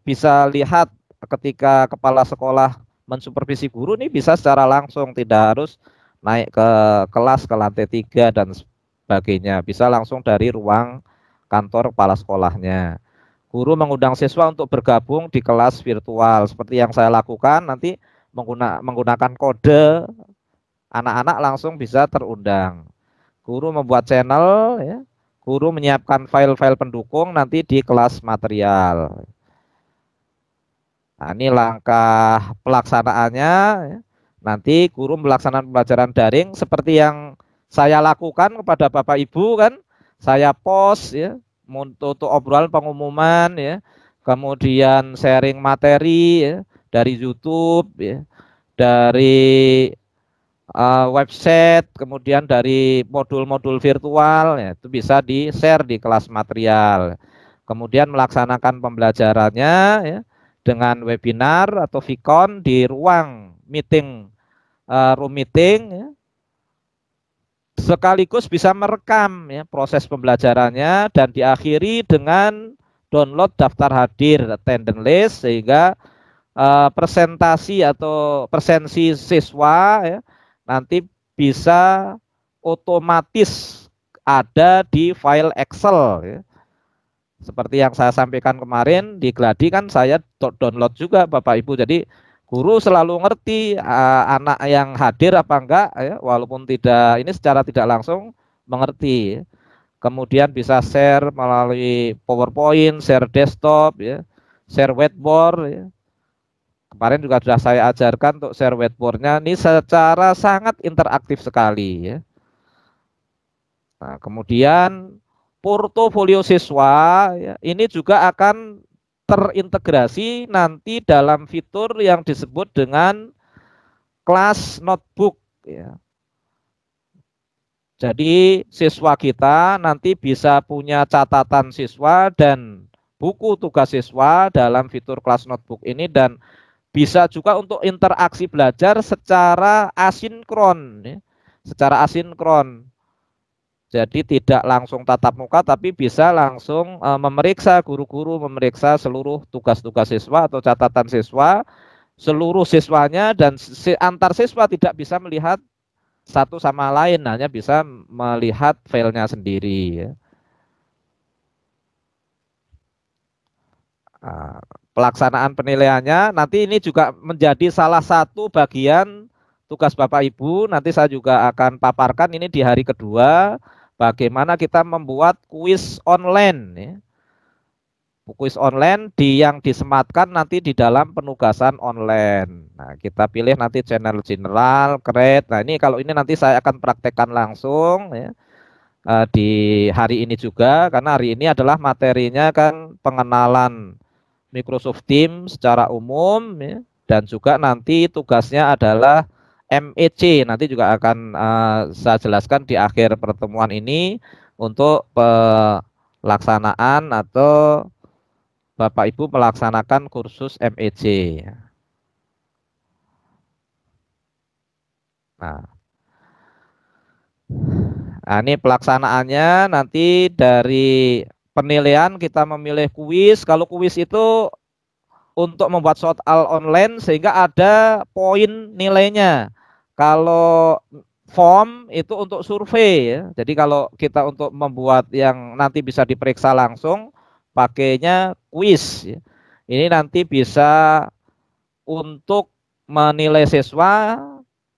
bisa lihat ketika kepala sekolah mensupervisi guru ini bisa secara langsung, tidak harus naik ke kelas ke lantai 3 dan sebagainya, bisa langsung dari ruang kantor kepala sekolahnya. Guru mengundang siswa untuk bergabung di kelas virtual seperti yang saya lakukan, nanti menggunakan kode anak-anak langsung bisa terundang. Guru membuat channel ya. Guru menyiapkan file-file pendukung nanti di kelas material. Nah, ini langkah pelaksanaannya ya. Nanti guru melaksanakan pembelajaran daring seperti yang saya lakukan kepada Bapak Ibu kan. Saya post ya untuk obrolan pengumuman ya. Kemudian sharing materi ya dari YouTube ya. Dari website, kemudian dari modul-modul virtual ya, itu bisa di-share di kelas material. Kemudian melaksanakan pembelajarannya ya dengan webinar atau Vicon di ruang meeting, room meeting ya. Sekaligus bisa merekam ya proses pembelajarannya dan diakhiri dengan download daftar hadir attendance list, sehingga presentasi atau presensi siswa ya nanti bisa otomatis ada di file Excel ya. Seperti yang saya sampaikan kemarin di Gladi kan saya download juga Bapak Ibu. Jadi guru selalu ngerti anak yang hadir apa enggak ya, walaupun tidak ini secara tidak langsung mengerti. Kemudian bisa share melalui PowerPoint, share desktop ya, share whiteboard ya. Kemarin juga sudah saya ajarkan untuk share whiteboardnya ini secara sangat interaktif sekali ya. Nah, kemudian portofolio siswa ya, ini juga akan terintegrasi nanti dalam fitur yang disebut dengan kelas notebook ya. Jadi siswa kita nanti bisa punya catatan siswa dan buku tugas siswa dalam fitur kelas notebook ini, dan bisa juga untuk interaksi belajar secara asinkron, ya. Secara asinkron. Jadi tidak langsung tatap muka, tapi bisa langsung memeriksa, guru-guru memeriksa seluruh tugas-tugas siswa atau catatan siswa, seluruh siswanya, dan antar siswa tidak bisa melihat satu sama lain, hanya bisa melihat filenya sendiri. Ya. Nah, pelaksanaan penilaiannya nanti ini juga menjadi salah satu bagian tugas Bapak Ibu. Nanti saya juga akan paparkan ini di hari kedua, bagaimana kita membuat kuis online, ya. Kuis online yang disematkan nanti di dalam penugasan online. Nah, kita pilih nanti channel general, create. Nah, ini kalau ini nanti saya akan praktekkan langsung, ya, di hari ini juga, karena hari ini adalah materinya kan pengenalan Microsoft Teams secara umum, ya, dan juga nanti tugasnya adalah MEC. Nanti juga akan saya jelaskan di akhir pertemuan ini untuk pelaksanaan atau Bapak Ibu melaksanakan kursus MEC. Nah, ini pelaksanaannya nanti dari penilaian kita memilih kuis. Kalau kuis itu untuk membuat soal online sehingga ada poin nilainya. Kalau form itu untuk survei, ya. Jadi kalau kita untuk membuat yang nanti bisa diperiksa langsung, pakainya kuis, ya. Ini nanti bisa untuk menilai siswa,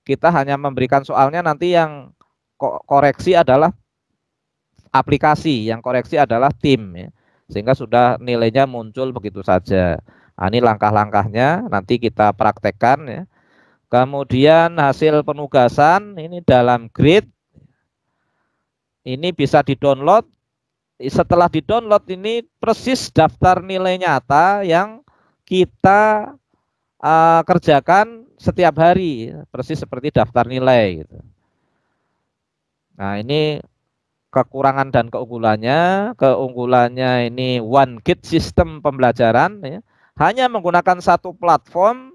kita hanya memberikan soalnya, nanti yang koreksi adalah aplikasi, yang koreksi adalah tim, ya. Sehingga sudah nilainya muncul begitu saja. Nah, ini langkah-langkahnya nanti kita praktekkan, ya. Kemudian hasil penugasan ini dalam grid, ini bisa di-download. Setelah di-download ini persis daftar nilai nyata yang kita kerjakan setiap hari, persis seperti daftar nilai, gitu. Nah, ini kekurangan dan keunggulannya. Keunggulannya ini one gate sistem pembelajaran, ya. Hanya menggunakan satu platform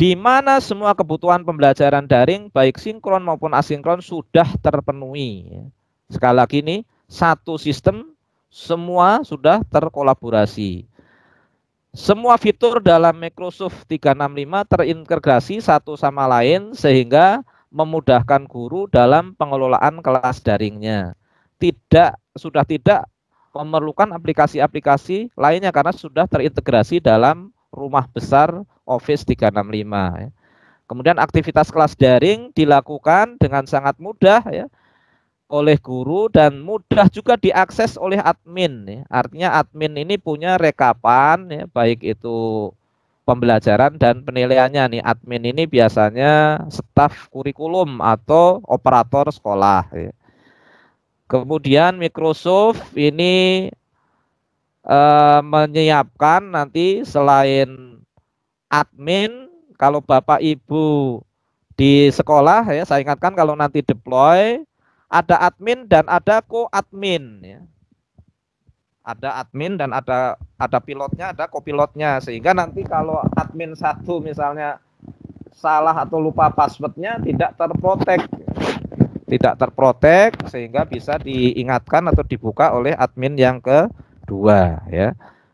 di mana semua kebutuhan pembelajaran daring baik sinkron maupun asinkron sudah terpenuhi, ya. Sekali lagi ini satu sistem, semua sudah terkolaborasi. Semua fitur dalam Microsoft 365 terintegrasi satu sama lain sehingga memudahkan guru dalam pengelolaan kelas daringnya. Sudah tidak memerlukan aplikasi-aplikasi lainnya karena sudah terintegrasi dalam rumah besar Office 365. Ya. Kemudian aktivitas kelas daring dilakukan dengan sangat mudah, ya, oleh guru dan mudah juga diakses oleh admin, ya. Artinya admin ini punya rekapan, ya, baik itu pembelajaran dan penilaiannya nih. Admin ini biasanya staf kurikulum atau operator sekolah, ya. Kemudian Microsoft ini menyiapkan nanti selain admin, kalau Bapak Ibu di sekolah, ya, saya ingatkan kalau nanti deploy ada admin dan ada co-admin, ya. Ada admin dan ada pilotnya, ada kopilotnya, sehingga nanti kalau admin satu misalnya salah atau lupa passwordnya tidak terprotek, sehingga bisa diingatkan atau dibuka oleh admin yang kedua, ya.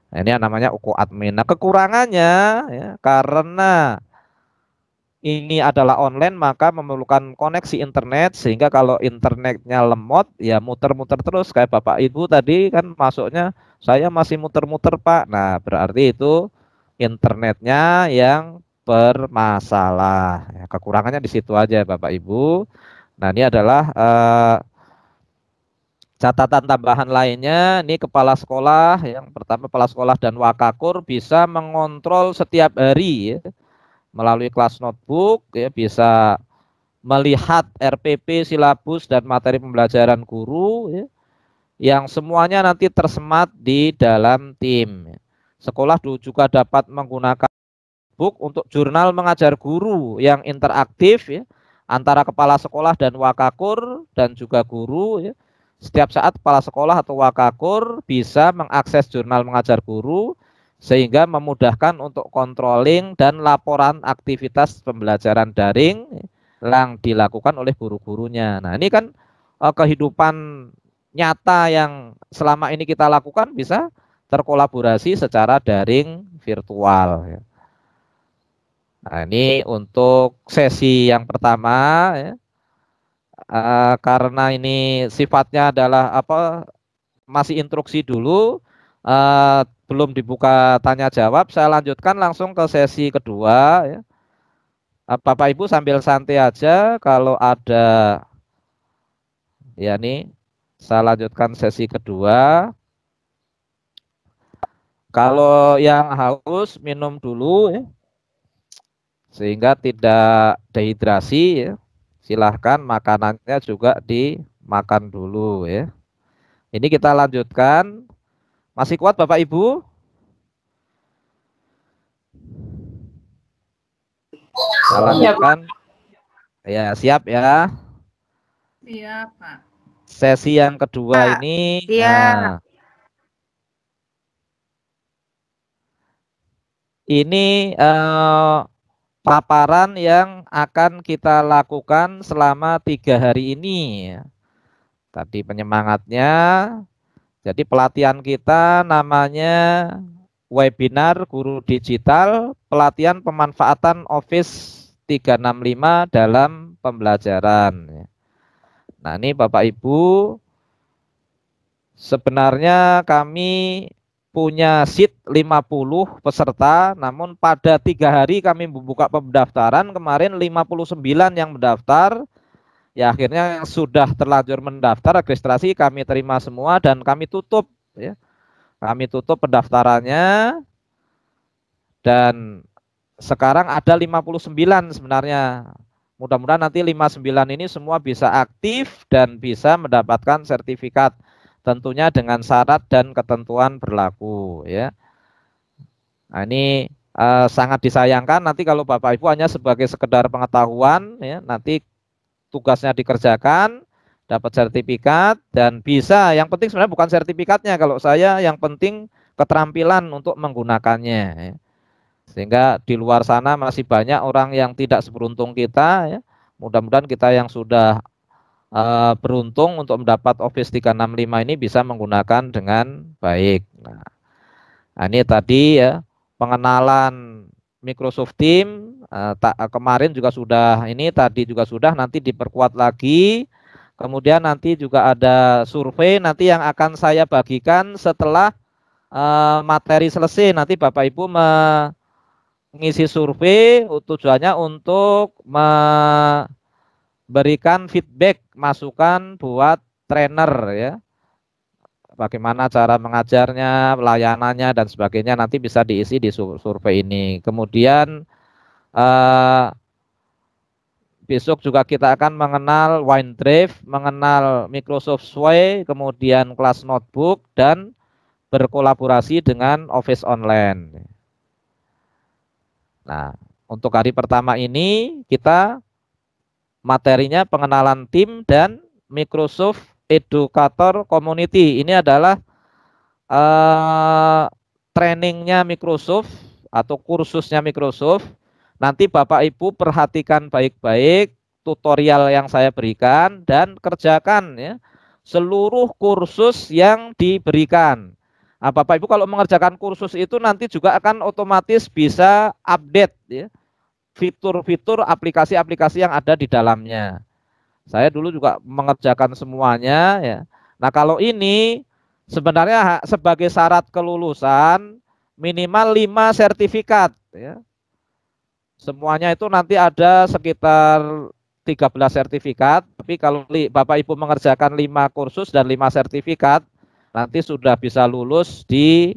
Nah, ini yang namanya co-admin. Nah, kekurangannya, ya, karena ini adalah online maka memerlukan koneksi internet, sehingga kalau internetnya lemot ya muter-muter terus kayak Bapak Ibu tadi kan masuknya saya masih muter-muter Pak. Nah, berarti itu internetnya yang bermasalah. Ya, kekurangannya di situ aja Bapak Ibu. Nah, ini adalah catatan tambahan lainnya. Ini kepala sekolah, yang pertama kepala sekolah dan wakakur bisa mengontrol setiap hari, ya, melalui kelas notebook, ya, bisa melihat RPP, silabus, dan materi pembelajaran guru, ya, yang semuanya nanti tersemat di dalam tim. Sekolah juga dapat menggunakan book untuk jurnal mengajar guru yang interaktif, ya, antara kepala sekolah dan wakakur dan juga guru, ya. Setiap saat kepala sekolah atau wakakur bisa mengakses jurnal mengajar guru sehingga memudahkan untuk controlling dan laporan aktivitas pembelajaran daring yang dilakukan oleh guru-gurunya. Nah, ini kan kehidupan nyata yang selama ini kita lakukan bisa terkolaborasi secara daring virtual. Nah, ini untuk sesi yang pertama ya. Karena ini sifatnya adalah masih instruksi dulu, belum dibuka tanya jawab, saya lanjutkan langsung ke sesi kedua ya. Bapak Ibu sambil santai aja, kalau ada ya nih saya lanjutkan sesi kedua. Kalau yang haus minum dulu ya, sehingga tidak dehidrasi ya. Silahkan makanannya juga dimakan dulu ya. Ini kita lanjutkan. Masih kuat Bapak Ibu? Kita lanjutkan. Ya, siap ya. Siap, Pak. Sesi yang kedua ini. Siap. Ini paparan yang akan kita lakukan selama 3 hari ini. Tadi penyemangatnya. Jadi pelatihan kita namanya webinar guru digital, pelatihan pemanfaatan Office 365 dalam pembelajaran. Nah, ini Bapak Ibu, sebenarnya kami punya seat 50 peserta, namun pada 3 hari kami membuka pendaftaran, kemarin 59 yang mendaftar. Ya, akhirnya yang sudah terlanjur mendaftar registrasi kami terima semua dan kami tutup ya. Kami tutup pendaftarannya dan sekarang ada 59 sebenarnya. Mudah-mudahan nanti 59 ini semua bisa aktif dan bisa mendapatkan sertifikat. Tentunya dengan syarat dan ketentuan berlaku ya. Nah, ini sangat disayangkan nanti kalau Bapak Ibu hanya sebagai sekedar pengetahuan ya, nanti tugasnya dikerjakan, dapat sertifikat dan bisa. Yang penting sebenarnya bukan sertifikatnya, kalau saya yang penting keterampilan untuk menggunakannya ya. Sehingga di luar sana masih banyak orang yang tidak seberuntung kita ya. Mudah-mudahan kita yang sudah beruntung untuk mendapat Office 365 ini bisa menggunakan dengan baik. Nah, ini tadi ya pengenalan Microsoft Teams. Kemarin juga sudah, ini tadi juga sudah, nanti diperkuat lagi. Kemudian nanti juga ada survei nanti yang akan saya bagikan setelah materi selesai. Nanti Bapak Ibu mengisi survei, tujuannya untuk memberikan feedback, masukan buat trainer ya. Bagaimana cara mengajarnya, pelayanannya dan sebagainya nanti bisa diisi di survei ini. Kemudian besok juga kita akan mengenal OneDrive, mengenal Microsoft Suite, kemudian kelas notebook dan berkolaborasi dengan Office Online. Nah, untuk hari pertama ini kita materinya pengenalan tim dan Microsoft Educator Community. Ini adalah trainingnya Microsoft atau kursusnya Microsoft. Nanti Bapak Ibu perhatikan baik-baik tutorial yang saya berikan dan kerjakan ya seluruh kursus yang diberikan. Nah, Bapak Ibu kalau mengerjakan kursus itu nanti juga akan otomatis bisa update ya fitur-fitur aplikasi-aplikasi yang ada di dalamnya. Saya dulu juga mengerjakan semuanya ya. Nah, kalau ini sebenarnya sebagai syarat kelulusan minimal 5 sertifikat ya. Semuanya itu nanti ada sekitar 13 sertifikat, tapi kalau Bapak Ibu mengerjakan 5 kursus dan 5 sertifikat, nanti sudah bisa lulus di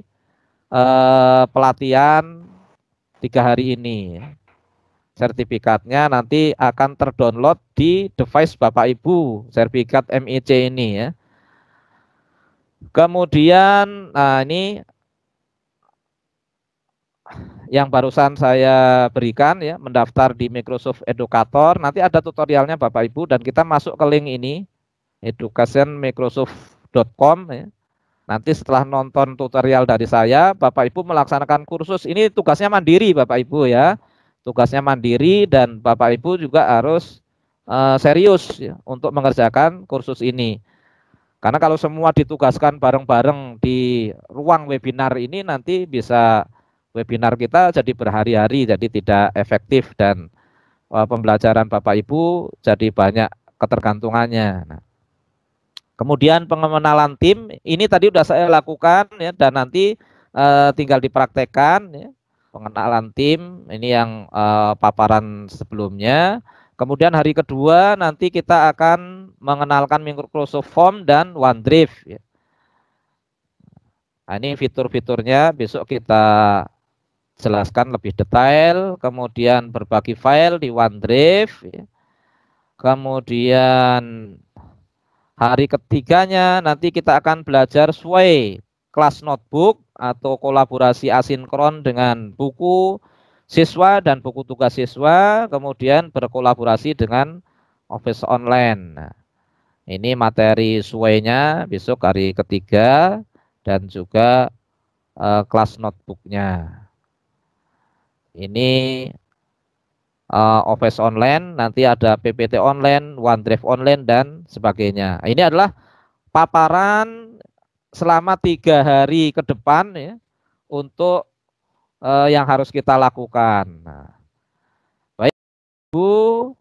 pelatihan 3 hari ini. Sertifikatnya nanti akan terdownload di device Bapak Ibu, sertifikat MIC ini ya. Kemudian, nah ini yang barusan saya berikan ya, mendaftar di Microsoft Educator. Nanti ada tutorialnya Bapak Ibu dan kita masuk ke link ini, educationmicrosoft.com ya. Nanti setelah nonton tutorial dari saya, Bapak Ibu melaksanakan kursus. Ini tugasnya mandiri Bapak Ibu ya. Tugasnya mandiri dan Bapak Ibu juga harus serius ya, untuk mengerjakan kursus ini. Karena kalau semua ditugaskan bareng-bareng di ruang webinar ini nanti bisa webinar kita jadi berhari-hari, jadi tidak efektif dan pembelajaran Bapak Ibu jadi banyak ketergantungannya. Nah, kemudian pengenalan tim ini tadi sudah saya lakukan ya, dan nanti tinggal dipraktekkan ya. Pengenalan tim ini yang paparan sebelumnya. Kemudian hari kedua nanti kita akan mengenalkan Microsoft Form dan OneDrive ya. Nah, ini fitur-fiturnya besok kita jelaskan lebih detail. Kemudian berbagi file di OneDrive ya. Kemudian hari ketiganya nanti kita akan belajar Sway kelas notebook atau kolaborasi asinkron dengan buku siswa dan buku tugas siswa, kemudian berkolaborasi dengan Office Online. Nah, ini materi Sway-nya besok hari ketiga dan juga kelas notebooknya. Ini Office Online, nanti ada PPT Online, OneDrive Online dan sebagainya. Ini adalah paparan selama 3 hari ke depan ya, untuk yang harus kita lakukan. Nah, baik Bu,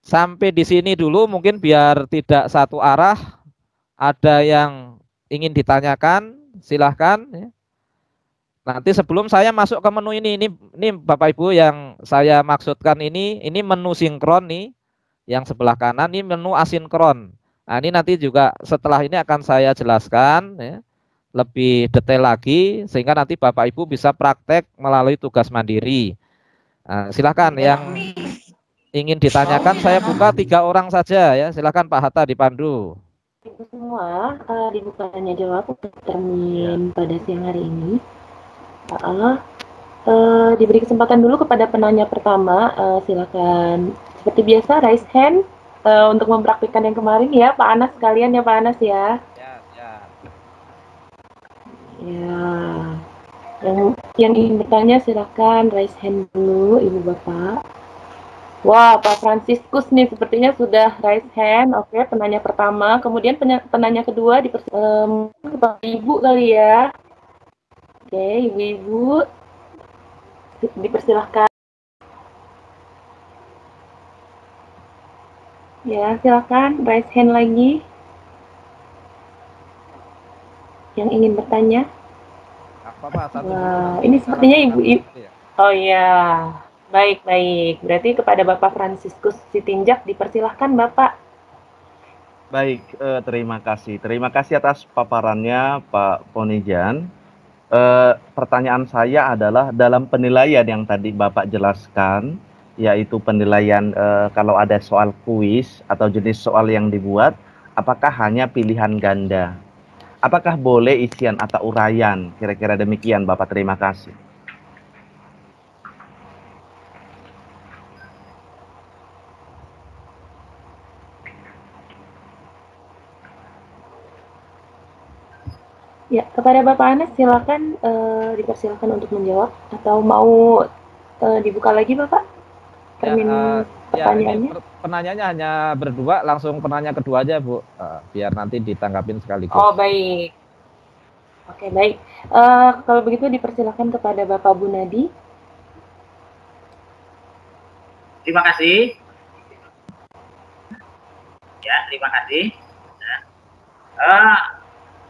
sampai di sini dulu mungkin biar tidak satu arah. Ada yang ingin ditanyakan, silahkan. Ya. Nanti sebelum saya masuk ke menu ini Bapak Ibu yang saya maksudkan ini menu sinkron nih, yang sebelah kanan ini menu asinkron. Nah ini nanti juga setelah ini akan saya jelaskan ya, lebih detail lagi sehingga nanti Bapak Ibu bisa praktek melalui tugas mandiri. Nah, silakan yang ingin ditanyakan saya buka 3 orang saja ya. Silakan Pak Hatta dipandu. Itu semua dibuka tanya jawab untuk termin pada siang hari ini. Diberi kesempatan dulu kepada penanya pertama. Silakan seperti biasa raise hand untuk mempraktikkan yang kemarin ya Pak Anas sekalian ya Pak Anas ya. Ya, yang ingin bertanya silakan raise hand dulu Ibu Bapak. Wah, Pak Franciscus nih sepertinya sudah raise hand. Oke, penanya pertama, kemudian penanya kedua kepada Ibu kali ya. Oke, Ibu-ibu dipersilahkan. Ya, silakan raise hand lagi. Yang ingin bertanya? Wah, ini sepertinya Ibu. Oh iya, baik. Berarti kepada Bapak Franciscus Sitinjak dipersilahkan Bapak. Baik, terima kasih. Terima kasih atas paparannya Pak Ponijan. Pertanyaan saya adalah dalam penilaian yang tadi Bapak jelaskan, yaitu penilaian kalau ada soal kuis atau jenis soal yang dibuat, apakah hanya pilihan ganda? Apakah boleh isian atau uraian? Kira-kira demikian Bapak, terima kasih. Ya, kepada Bapak Anas silakan dipersilakan untuk menjawab atau mau dibuka lagi Bapak? Termin pertanyaannya. Ya, penanyanya hanya berdua, langsung penanya kedua aja Bu, biar nanti ditanggapin sekaligus. Oh baik, oke baik. Kalau begitu dipersilakan kepada Bapak Bunadi. Terima kasih. Ya, terima kasih.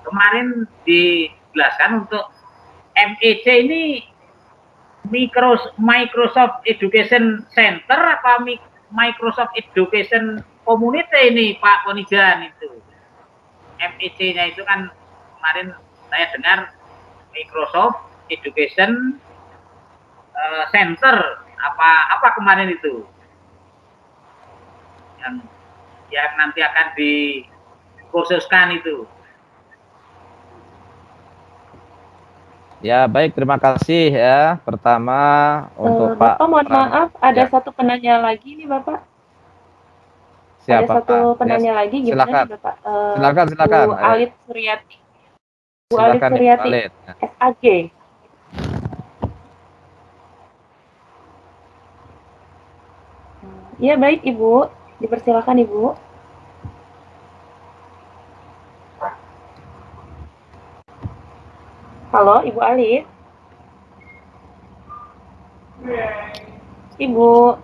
Kemarin dijelaskan untuk MEC ini Microsoft Education Center apa Microsoft Education Community ini Pak Ponijan itu. MEC-nya itu kan kemarin saya dengar Microsoft Education Center apa kemarin itu yang nanti akan dikursuskan itu. Ya baik, terima kasih ya. Pertama untuk Bapak Pak. Mohon maaf, ada satu penanya lagi nih Bapak. Siapa? Ada satu Ya, penanya lagi, gimana silakan. nih Bapak? Silakan. Bu Alit Suryati. Bu Alit Silakan, Ibu Suryati, Alit. SAG. Iya baik Ibu, dipersilakan Ibu. Halo Ibu Alit. Ibu.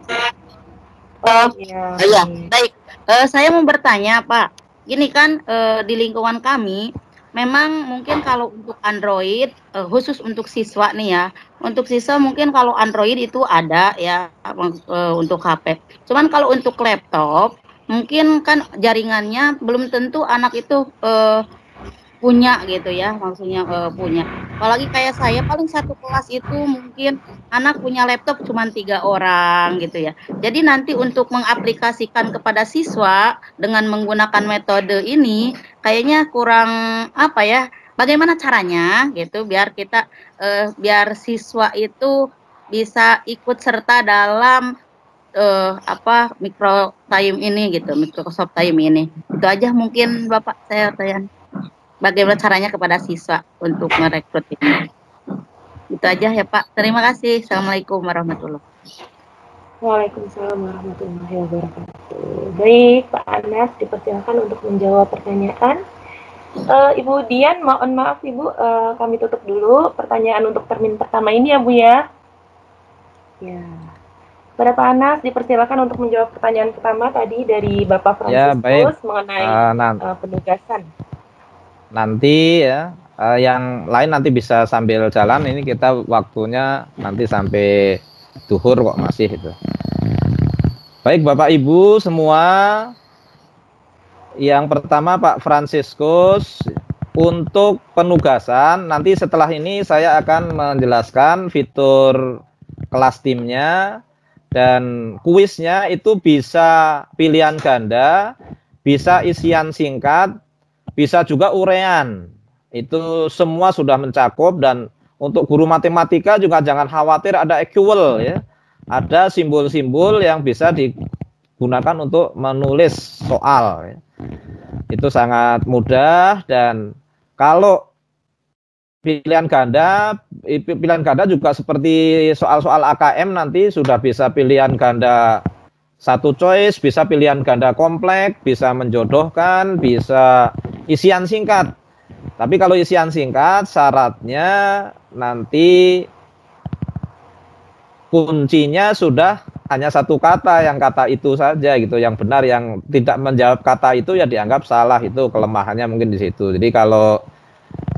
Oh iya. Iya, baik. Saya mau bertanya, Pak. Gini kan di lingkungan kami, memang mungkin kalau untuk Android, khusus untuk siswa nih ya, untuk siswa mungkin kalau Android itu ada ya untuk HP. Cuman kalau untuk laptop, mungkin kan jaringannya belum tentu anak itu punya gitu ya, maksudnya punya. Apalagi kayak saya paling satu kelas itu mungkin anak punya laptop cuma 3 orang gitu ya. Jadi nanti untuk mengaplikasikan kepada siswa dengan menggunakan metode ini kayaknya kurang apa ya? Bagaimana caranya gitu biar kita biar siswa itu bisa ikut serta dalam micro time ini gitu, Microsoft Time ini. Itu aja mungkin Bapak saya tanya. Bagaimana caranya kepada siswa untuk merekrut ini. Itu aja ya Pak. Terima kasih. Assalamualaikum warahmatullahi wabarakatuh. Waalaikumsalam warahmatullahi wabarakatuh. Baik, Pak Anas, dipersilakan untuk menjawab pertanyaan. Ibu Dian, mohon maaf Ibu, kami tutup dulu pertanyaan untuk termin pertama ini ya Bu ya. Ya. Kepada Pak Anas, dipersilakan untuk menjawab pertanyaan pertama tadi dari Bapak Franciscus mengenai penugasan. Nanti ya, yang lain nanti bisa sambil jalan. Ini kita waktunya nanti sampai duhur kok masih itu. Baik Bapak Ibu semua, yang pertama Pak Franciscus, untuk penugasan nanti setelah ini saya akan menjelaskan fitur kelas timnya dan kuisnya itu bisa pilihan ganda, bisa isian singkat, bisa juga urean. Itu semua sudah mencakup. Dan untuk guru matematika juga jangan khawatir ada equal ya. Ada simbol-simbol yang bisa digunakan untuk menulis soal ya. Itu sangat mudah. Dan kalau pilihan ganda juga seperti soal-soal AKM nanti sudah bisa pilihan ganda satu choice, bisa pilihan ganda kompleks, bisa menjodohkan, bisa isian singkat. Tapi kalau isian singkat syaratnya nanti kuncinya sudah hanya satu kata, yang kata itu saja gitu, yang benar. Yang tidak menjawab kata itu ya dianggap salah. Itu kelemahannya mungkin di situ. Jadi kalau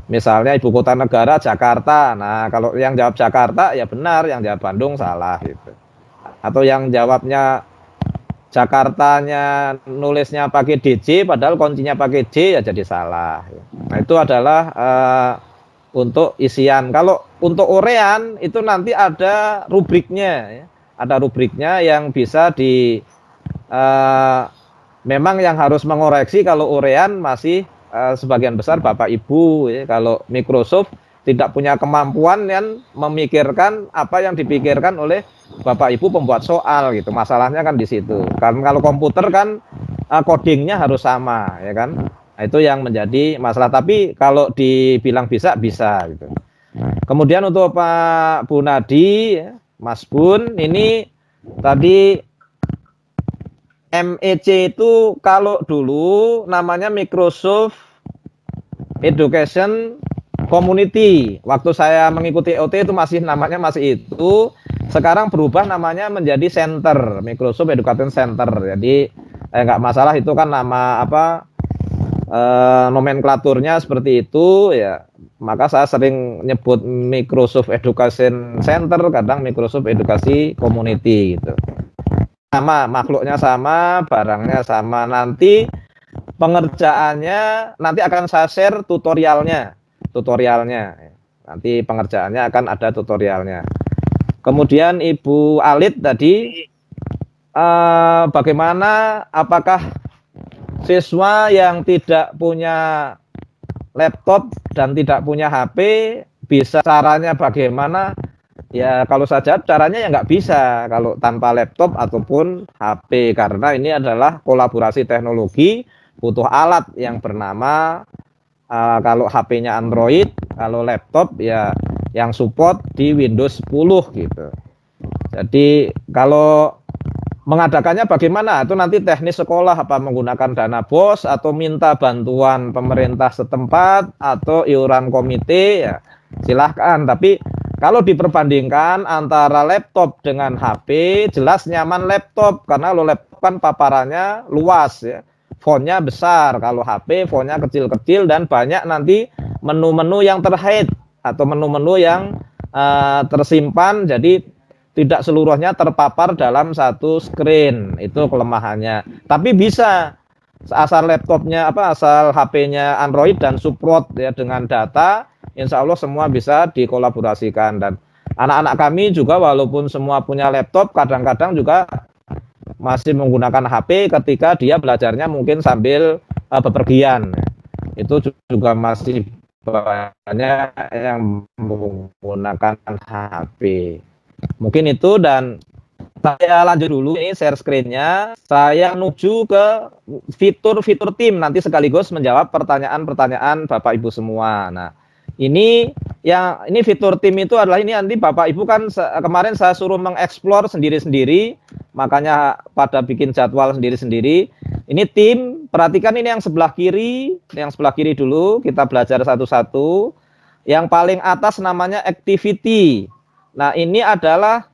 misalnya ibu kota negara Jakarta, nah kalau yang jawab Jakarta ya benar, yang jawab Bandung salah gitu. Atau yang jawabnya Jakartanya nulisnya pakai DJ padahal kuncinya pakai J ya jadi salah. Nah itu adalah untuk isian. Kalau untuk urean itu nanti ada rubriknya ya. Ada rubriknya yang bisa memang yang harus mengoreksi kalau urean masih sebagian besar Bapak Ibu ya. Kalau Microsoft tidak punya kemampuan yang memikirkan apa yang dipikirkan oleh Bapak Ibu pembuat soal gitu. Masalahnya kan di situ. Karena kalau komputer kan codingnya harus sama ya kan. Nah, itu yang menjadi masalah. Tapi kalau dibilang bisa gitu. Kemudian untuk Pak Bu Nadi, Mas Bun, ini tadi MEC itu kalau dulu namanya Microsoft Education Community. Waktu saya mengikuti OT itu namanya masih itu. Sekarang berubah namanya menjadi Center, Microsoft Education Center. Jadi nggak masalah itu kan nama nomenklaturnya seperti itu ya. Maka saya sering nyebut Microsoft Education Center, kadang Microsoft Education Community gitu. Sama, makhluknya sama, barangnya sama. Nanti pengerjaannya nanti akan saya share tutorialnya. Nanti pengerjaannya akan ada tutorialnya. Kemudian Ibu Alit tadi bagaimana, apakah siswa yang tidak punya laptop dan tidak punya HP bisa caranya bagaimana? ya kalau saja caranya ya nggak bisa kalau tanpa laptop ataupun HP, karena ini adalah kolaborasi teknologi, butuh alat yang bernama kalau HP-nya Android, kalau laptop ya yang support di Windows 10 gitu. Jadi kalau mengadakannya bagaimana? Itu nanti teknis sekolah, apa menggunakan dana BOS atau minta bantuan pemerintah setempat atau iuran komite, ya silahkan. Tapi kalau diperbandingkan antara laptop dengan HP, jelas nyaman laptop karena lo laptop kan paparannya luas ya, fontnya besar. Kalau HP fontnya kecil-kecil dan banyak nanti menu-menu yang terhide atau menu-menu yang tersimpan, jadi tidak seluruhnya terpapar dalam satu screen. Itu kelemahannya. Tapi bisa asal laptopnya asal HP-nya Android dan support ya dengan data, insya Allah semua bisa dikolaborasikan. Dan anak-anak kami juga walaupun semua punya laptop, kadang-kadang juga masih menggunakan HP ketika dia belajarnya mungkin sambil bepergian. Itu juga masih banyak yang menggunakan HP. Mungkin itu, dan saya lanjut dulu ini share screen-nya. Saya menuju ke fitur-fitur tim, nanti sekaligus menjawab pertanyaan-pertanyaan Bapak Ibu semua. Nah, ini fitur tim itu adalah ini nanti Bapak Ibu kan kemarin saya suruh mengeksplor sendiri-sendiri, makanya pada bikin jadwal sendiri-sendiri. Ini tim, perhatikan ini yang sebelah kiri dulu, kita belajar satu-satu. Yang paling atas namanya activity. Nah, ini adalah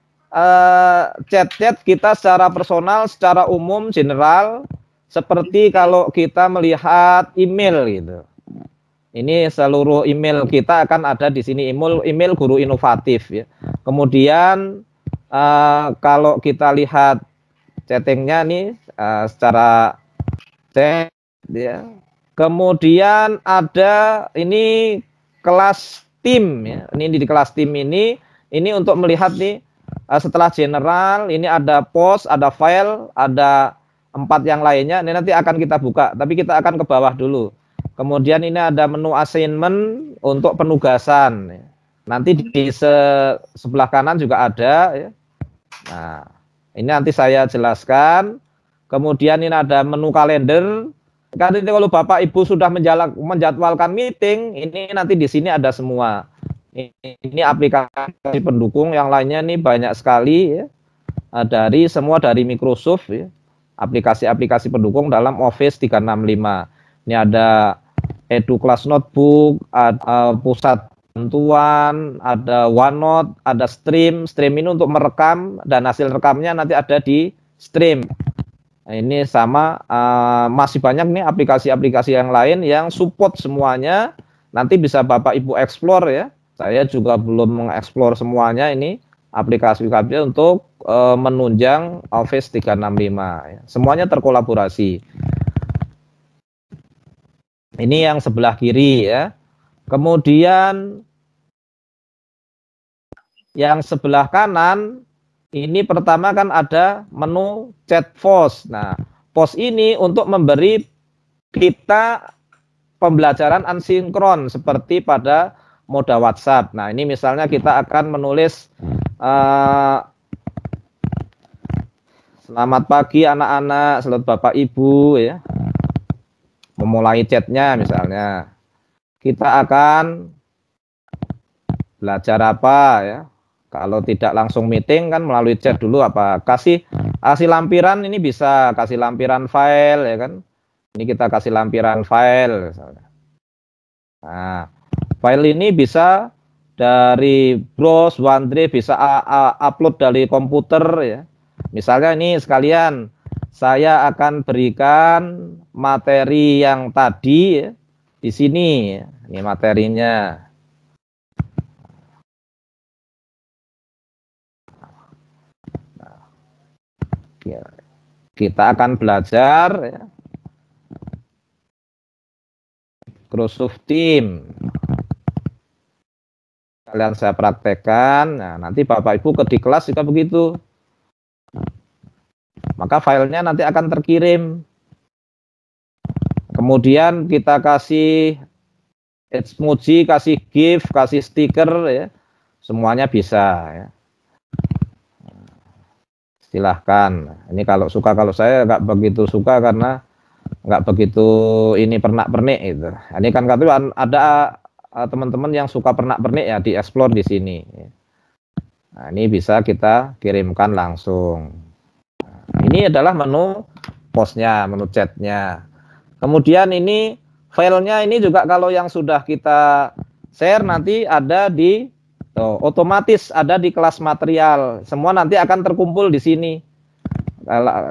chat-chat kita secara personal, secara umum, general, seperti kalau kita melihat email gitu. Ini seluruh email kita akan ada di sini, email guru inovatif ya. Kemudian kalau kita lihat chattingnya nih secara chat ya. Kemudian ada ini kelas tim ya. Ini di kelas tim ini untuk melihat nih setelah general, ini ada post, ada file, ada 4 yang lainnya. Ini nanti akan kita buka, tapi kita akan ke bawah dulu. Kemudian ini ada menu assignment untuk penugasan. Nanti di sebelah kanan juga ada. Ya. Nah, ini nanti saya jelaskan. Kemudian ini ada menu kalender. Kan ini kalau Bapak Ibu sudah menjadwalkan meeting, ini nanti di sini ada semua. Ini aplikasi pendukung yang lainnya nih banyak sekali ya. Semua dari Microsoft ya. Aplikasi-aplikasi pendukung dalam Office 365. Ini ada EduClass Notebook, ada pusat bantuan, ada OneNote, ada Stream. Stream ini untuk merekam dan hasil rekamnya nanti ada di Stream. Nah, ini sama masih banyak nih aplikasi-aplikasi yang lain yang support semuanya. Nanti bisa Bapak Ibu explore ya. Saya juga belum mengeksplor semuanya ini aplikasi-aplikasi untuk menunjang Office 365 ya. Semuanya terkolaborasi. Ini yang sebelah kiri ya. Kemudian yang sebelah kanan ini pertama kan ada menu chat post. Nah, post ini untuk memberi kita pembelajaran asinkron seperti pada moda WhatsApp. Nah, ini misalnya kita akan menulis selamat pagi anak-anak, selamat Bapak Ibu ya. Memulai chatnya misalnya. Kita akan belajar apa ya. Kalau tidak langsung meeting kan melalui chat dulu apa. Kasih lampiran, ini bisa kasih lampiran file ya kan. Ini kita kasih lampiran file misalnya. Nah, file ini bisa dari browse, OneDrive, bisa upload dari komputer ya. Misalnya ini sekalian saya akan berikan materi yang tadi ya, di sini. Ini materinya. Nah, kita akan belajar ya. Microsoft Team. Kalian saya praktekkan. Nah, nanti Bapak Ibu di kelas juga begitu. Maka filenya nanti akan terkirim. Kemudian kita kasih emoji, kasih GIF, kasih stiker ya. Semuanya bisa ya. silahkan. Ini kalau suka, kalau saya nggak begitu suka karena nggak begitu ini pernak-pernik itu. Ini kan katanya ada teman-teman yang suka pernak-pernik ya, dieksplor di sini. Nah, ini bisa kita kirimkan langsung. Ini adalah menu postnya, menu chatnya. Kemudian ini filenya ini juga kalau yang sudah kita share nanti ada di otomatis ada di kelas material. Semua nanti akan terkumpul di sini.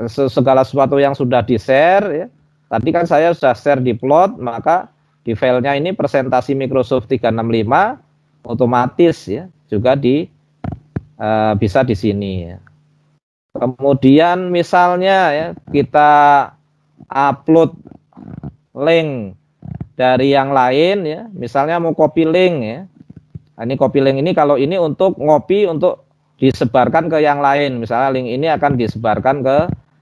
Segala sesuatu yang sudah di-share ya. Tadi kan saya sudah share di plot, maka di filenya ini presentasi Microsoft 365 otomatis ya, juga bisa di sini ya. Kemudian misalnya ya, kita upload link dari yang lain ya, misalnya mau copy link ya. Nah, ini copy link ini kalau ini untuk ngopi untuk disebarkan ke yang lain, misalnya link ini akan disebarkan ke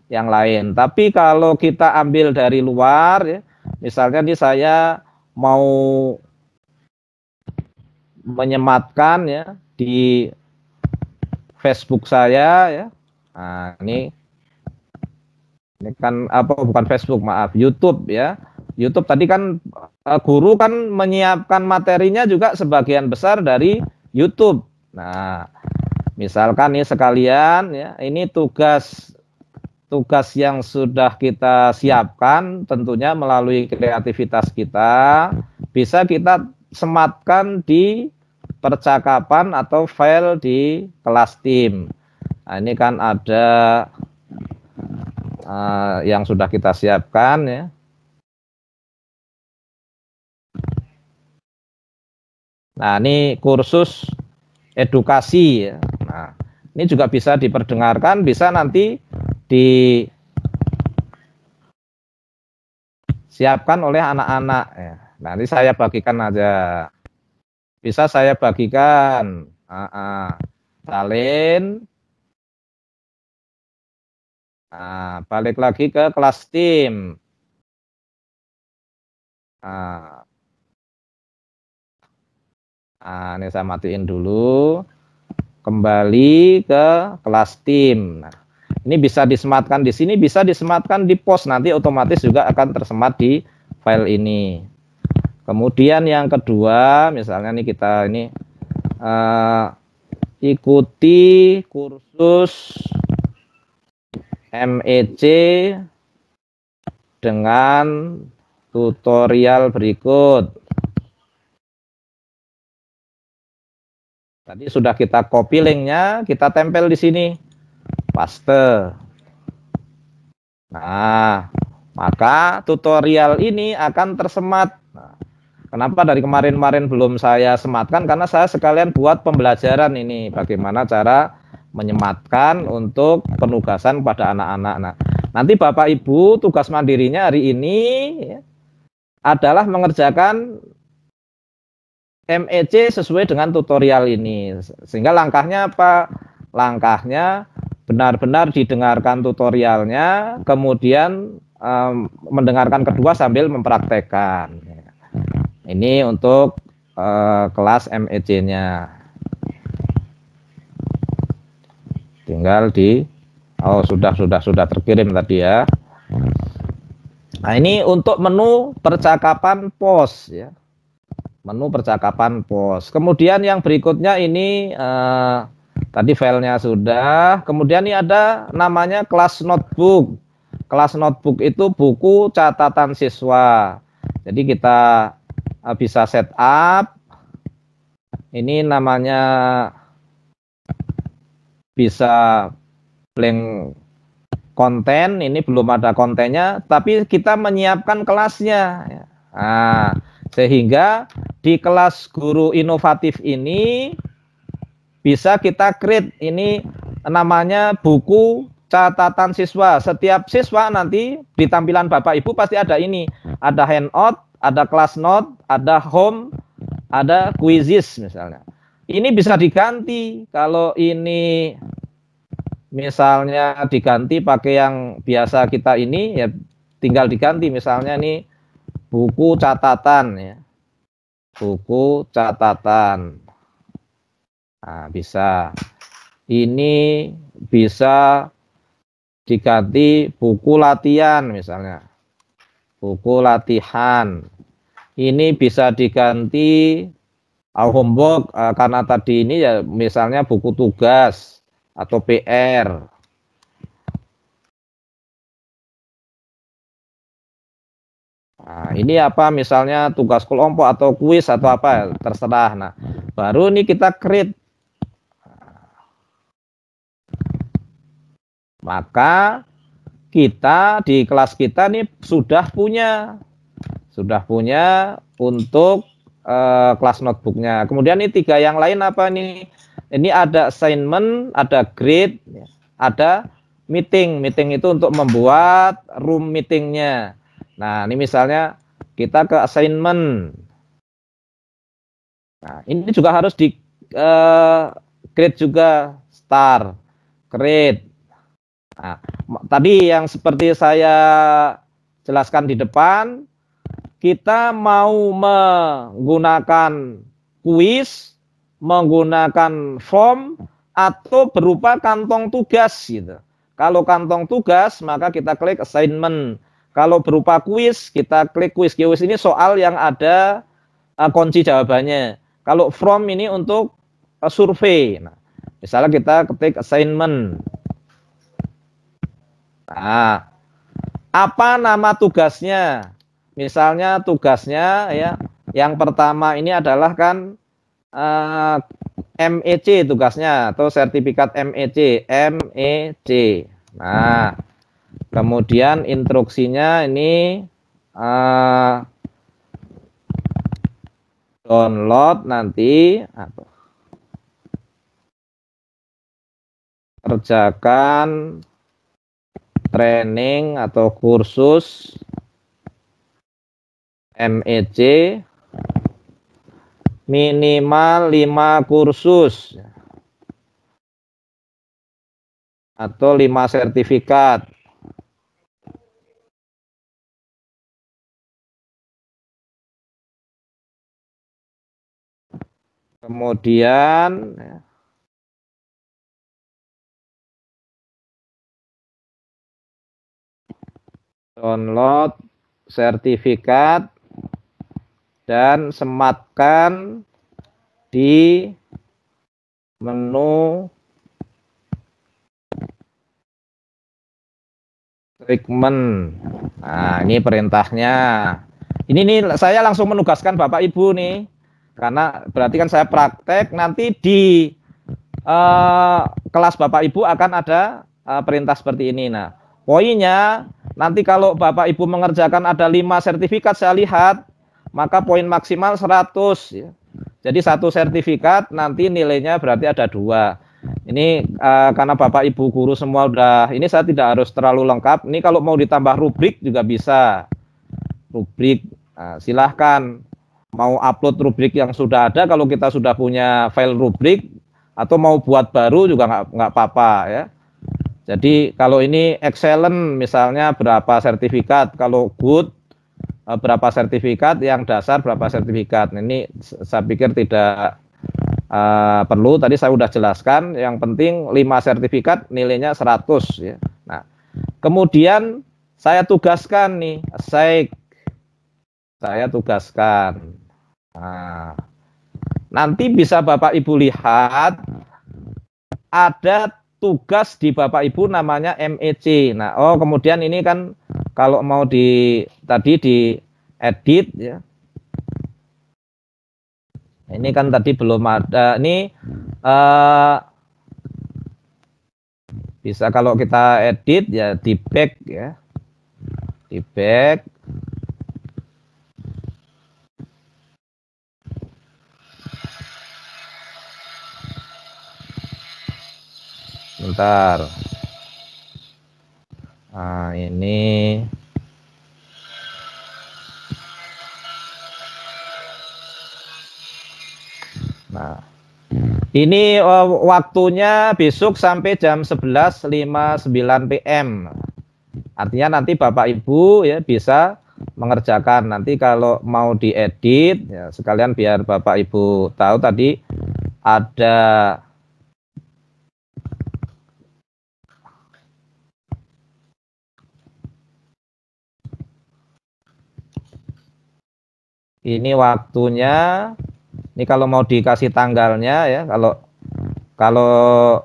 yang lain. Tapi kalau kita ambil dari luar ya, misalnya ini saya mau menyematkan ya di Facebook saya ya. Nah, ini kan apa, bukan Facebook, maaf, YouTube ya. YouTube tadi kan guru kan menyiapkan materinya juga sebagian besar dari YouTube. Nah, misalkan nih sekalian ya, ini tugas yang sudah kita siapkan tentunya melalui kreativitas kita bisa kita sematkan di percakapan atau file di kelas tim. Nah, ini kan ada yang sudah kita siapkan ya. Nah, ini kursus edukasi ya. Nah, ini juga bisa diperdengarkan, bisa nanti disiapkan oleh anak-anak ya. Nanti saya bagikan aja. Bisa saya bagikan. Salin. Nah, balik lagi ke kelas tim. Nah, ini saya matiin dulu. Kembali ke kelas tim. Nah, ini bisa disematkan di sini, bisa disematkan di post, nanti otomatis juga akan tersemat di file ini. Kemudian yang kedua, misalnya nih kita ini ikuti kursus MEC dengan tutorial berikut. Tadi sudah kita copy linknya, kita tempel di sini, paste. Nah, maka tutorial ini akan tersemat. Nah, kenapa dari kemarin-kemarin belum saya sematkan? Karena saya sekalian buat pembelajaran ini, bagaimana cara menyematkan untuk penugasan pada anak-anak. Nah, nanti Bapak Ibu tugas mandirinya hari ini ya, adalah mengerjakan MEC sesuai dengan tutorial ini. Sehingga langkahnya apa? Langkahnya benar-benar didengarkan tutorialnya, kemudian mendengarkan kedua sambil mempraktekkan. Ini untuk kelas MEC-nya. Tinggal sudah terkirim tadi ya. Nah, ini untuk menu percakapan pos ya. Menu percakapan pos. Kemudian yang berikutnya ini tadi filenya sudah. Kemudian ini ada namanya kelas notebook. Kelas notebook itu buku catatan siswa. Jadi kita bisa setup. Ini namanya bisa blank konten. Ini belum ada kontennya, tapi kita menyiapkan kelasnya. Nah, sehingga di kelas guru inovatif ini bisa kita create ini namanya buku catatan siswa. Setiap siswa nanti di tampilan Bapak Ibu pasti ada ini. Ada handout, ada class note, ada home, ada quizzes misalnya. Ini bisa diganti. Kalau ini misalnya diganti pakai yang biasa kita ini ya tinggal diganti. Misalnya ini buku catatan ya. Buku catatan. Nah, bisa. Ini bisa diganti buku latihan misalnya. Buku latihan. Ini bisa diganti homework karena tadi ini ya misalnya buku tugas atau PR. Nah, ini apa misalnya tugas kelompok atau kuis atau apa terserah. Nah, baru ini kita create. Maka kita di kelas kita nih sudah punya untuk kelas notebooknya. Kemudian ini 3 yang lain apa nih? Ini ada assignment, ada grade, ada meeting. Meeting itu untuk membuat room meetingnya. Nah, ini misalnya kita ke assignment. Nah, ini juga harus di create juga, start, create. Nah, tadi yang seperti saya jelaskan di depan, kita mau menggunakan kuis, menggunakan form, atau berupa kantong tugas gitu. Kalau kantong tugas, maka kita klik assignment. Kalau berupa kuis, kita klik kuis. Kuis ini soal yang ada kunci jawabannya. Kalau from ini untuk survei. Nah, misalnya kita ketik assignment. Nah, apa nama tugasnya? Misalnya tugasnya ya, yang pertama ini adalah kan MEC tugasnya atau sertifikat MEC. Nah, kemudian instruksinya ini download nanti kerjakan training atau kursus MEC minimal 5 kursus atau 5 sertifikat. Kemudian download sertifikat dan sematkan di menu treatment. Nah, ini perintahnya. Ini nih saya langsung menugaskan Bapak Ibu nih. Karena berarti kan saya praktek, nanti di kelas Bapak Ibu akan ada perintah seperti ini. Nah, poinnya nanti kalau Bapak Ibu mengerjakan ada 5 sertifikat saya lihat, maka poin maksimal 100 ya. Jadi 1 sertifikat nanti nilainya berarti ada 2. Ini karena Bapak Ibu guru semua udah, ini saya tidak harus terlalu lengkap. Ini kalau mau ditambah rubrik juga bisa. Rubrik, silahkan. Mau upload rubrik yang sudah ada, kalau kita sudah punya file rubrik, atau mau buat baru juga nggak apa-apa ya. Jadi kalau ini excellent misalnya berapa sertifikat, kalau good berapa sertifikat, yang dasar berapa sertifikat. Ini saya pikir tidak perlu, tadi saya sudah jelaskan, yang penting 5 sertifikat nilainya 100 ya. Nah, kemudian saya tugaskan nih, saya tugaskan. Nah, nanti bisa Bapak Ibu lihat ada tugas di Bapak Ibu namanya MEC. Nah, kemudian ini kan kalau mau tadi di edit ya. Ini kan tadi belum ada. Ini bisa kalau kita edit ya di back ya. Di back. Bentar. Nah, ini nah, ini waktunya besok sampai jam 11.59 PM. Artinya nanti Bapak Ibu ya bisa mengerjakan. Nanti kalau mau diedit ya sekalian biar Bapak Ibu tahu tadi ada ini waktunya. Ini kalau mau dikasih tanggalnya ya, kalau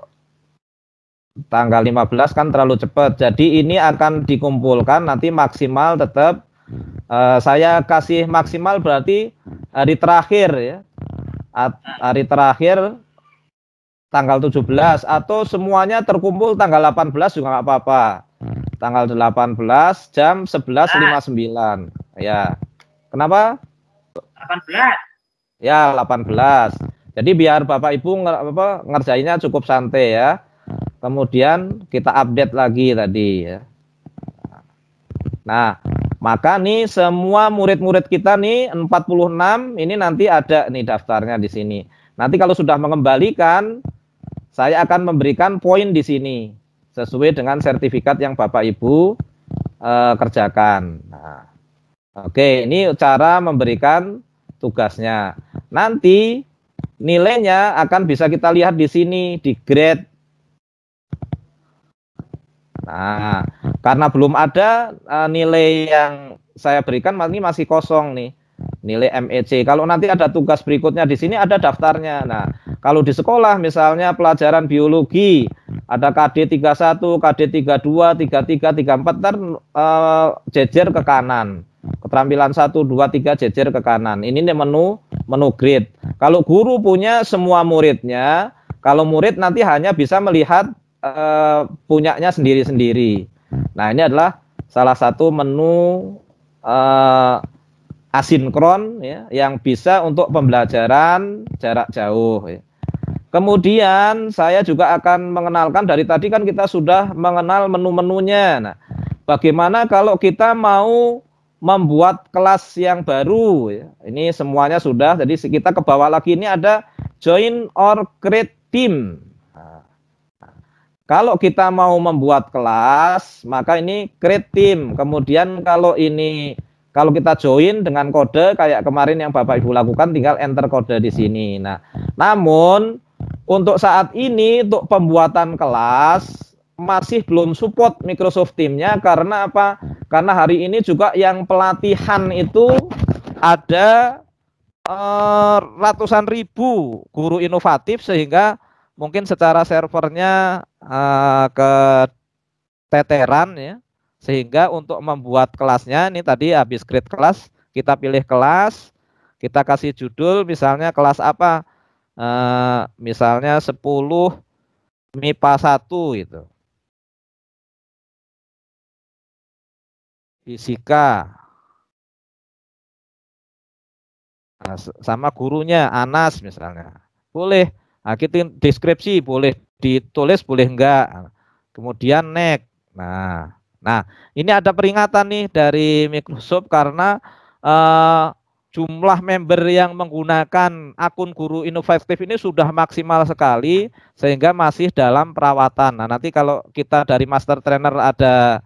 tanggal 15 kan terlalu cepat. Jadi ini akan dikumpulkan nanti maksimal tetap saya kasih maksimal berarti hari terakhir ya. Hari terakhir tanggal 17 atau semuanya terkumpul tanggal 18 juga nggak apa-apa. Tanggal 18 jam 11.59. Ya. Kenapa? 18. Ya, 18. Jadi biar Bapak Ibu ngerjainnya cukup santai ya. Kemudian kita update lagi tadi ya. Nah, maka nih semua murid-murid kita nih 46 ini nanti ada nih daftarnya di sini. Nanti kalau sudah mengembalikan, saya akan memberikan poin di sini sesuai dengan sertifikat yang Bapak Ibu kerjakan. Nah, oke, ini cara memberikan tugasnya. Nanti nilainya akan bisa kita lihat di sini di grade. Nah, karena belum ada nilai yang saya berikan, ini masih kosong nih, nilai MEC. Kalau nanti ada tugas berikutnya di sini ada daftarnya. Nah, kalau di sekolah misalnya pelajaran biologi, ada KD 31, KD 32, 33, 34, ntar jejer ke kanan. Keterampilan 1, 2, 3 jejer ke kanan. Ini nih menu grade. Kalau guru punya semua muridnya, kalau murid nanti hanya bisa melihat punyanya sendiri-sendiri. Nah, ini adalah salah satu menu asinkron ya, yang bisa untuk pembelajaran jarak jauh ya. Kemudian saya juga akan mengenalkan, dari tadi kan kita sudah mengenal menu-menunya. Nah, bagaimana kalau kita mau membuat kelas yang baru ya. Ini semuanya sudah, jadi kita ke bawah lagi ini ada join or create team. Kalau kita mau membuat kelas, maka ini create team. Kemudian kalau kita join dengan kode kayak kemarin yang Bapak Ibu lakukan, tinggal enter kode di sini. Nah, namun untuk saat ini untuk pembuatan kelas masih belum support Microsoft Teams-nya. Karena apa? Karena hari ini juga yang pelatihan itu ada ratusan ribu guru inovatif, sehingga mungkin secara servernya keteteran ya, sehingga untuk membuat kelasnya ini tadi habis create kelas, kita pilih kelas, kita kasih judul misalnya kelas apa, misalnya 10 MIPA 1 itu, fisika. Nah, sama gurunya Anas misalnya, boleh. Nah, kita deskripsi boleh ditulis, boleh enggak. Kemudian next. Nah, ini ada peringatan nih dari Microsoft karena jumlah member yang menggunakan akun guru inovatif ini sudah maksimal sekali, sehingga masih dalam perawatan. Nah, nanti kalau kita dari master trainer ada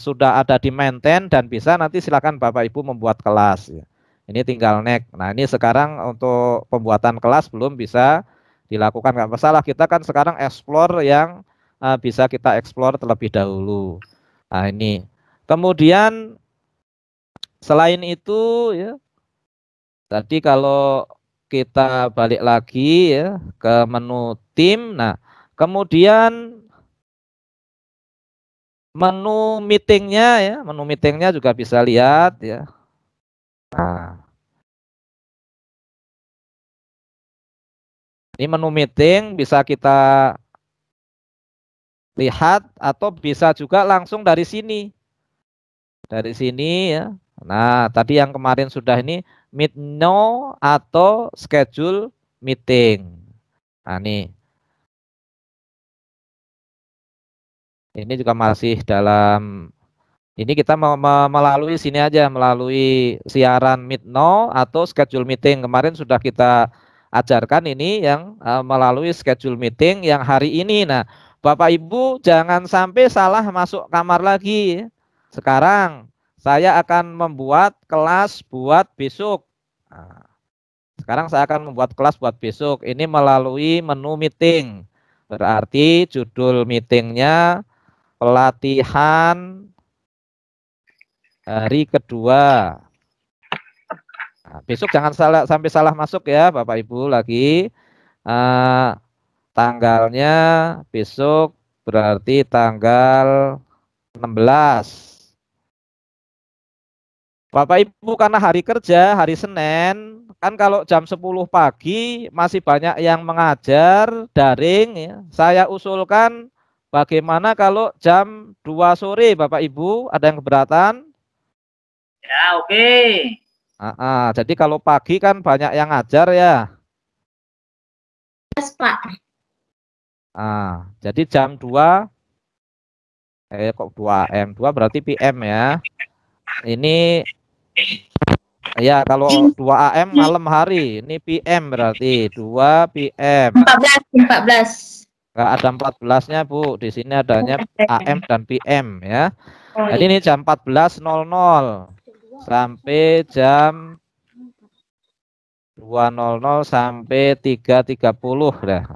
sudah ada di maintain dan bisa, nanti silakan Bapak Ibu membuat kelas ya. Ini tinggal next. Nah, ini sekarang untuk pembuatan kelas belum bisa dilakukan, nggak masalah. Kita kan sekarang explore yang bisa kita explore terlebih dahulu. Nah, ini. Kemudian selain itu ya, tadi kalau kita balik lagi ya ke menu tim. Nah, kemudian menu meetingnya ya, menu meetingnya juga bisa lihat ya. Nah, ini menu meeting bisa kita lihat atau bisa juga langsung dari sini. Dari sini ya. Nah, tadi yang kemarin sudah ini meet now atau schedule meeting. Nah, ini juga masih dalam, ini kita melalui sini aja, melalui siaran meet now atau schedule meeting. Kemarin sudah kita ajarkan ini yang melalui schedule meeting yang hari ini. Nah, Bapak Ibu jangan sampai salah masuk kamar lagi. Sekarang saya akan membuat kelas buat besok. Nah, sekarang saya akan membuat kelas buat besok. Ini melalui menu meeting. Berarti judul meetingnya pelatihan hari kedua. Nah, besok jangan sampai salah masuk ya Bapak Ibu lagi. Tanggalnya besok berarti tanggal 16. Bapak Ibu karena hari kerja, hari Senin, kan kalau jam 10 pagi masih banyak yang mengajar daring ya. Saya usulkan bagaimana kalau jam 2 sore Bapak Ibu, ada yang keberatan? Ya, oke. Jadi kalau pagi kan banyak yang ngajar ya. Yes, Pak. Jadi jam 2 kok 2 AM, 2 berarti PM ya. Ini ya kalau 2 AM malam hari, ini PM berarti 2 PM. 14. Enggak ada 14-nya, Bu. Di sini adanya AM dan PM ya. Jadi ini jam 14.00 sampai jam 2.00 sampai 3.30 dah.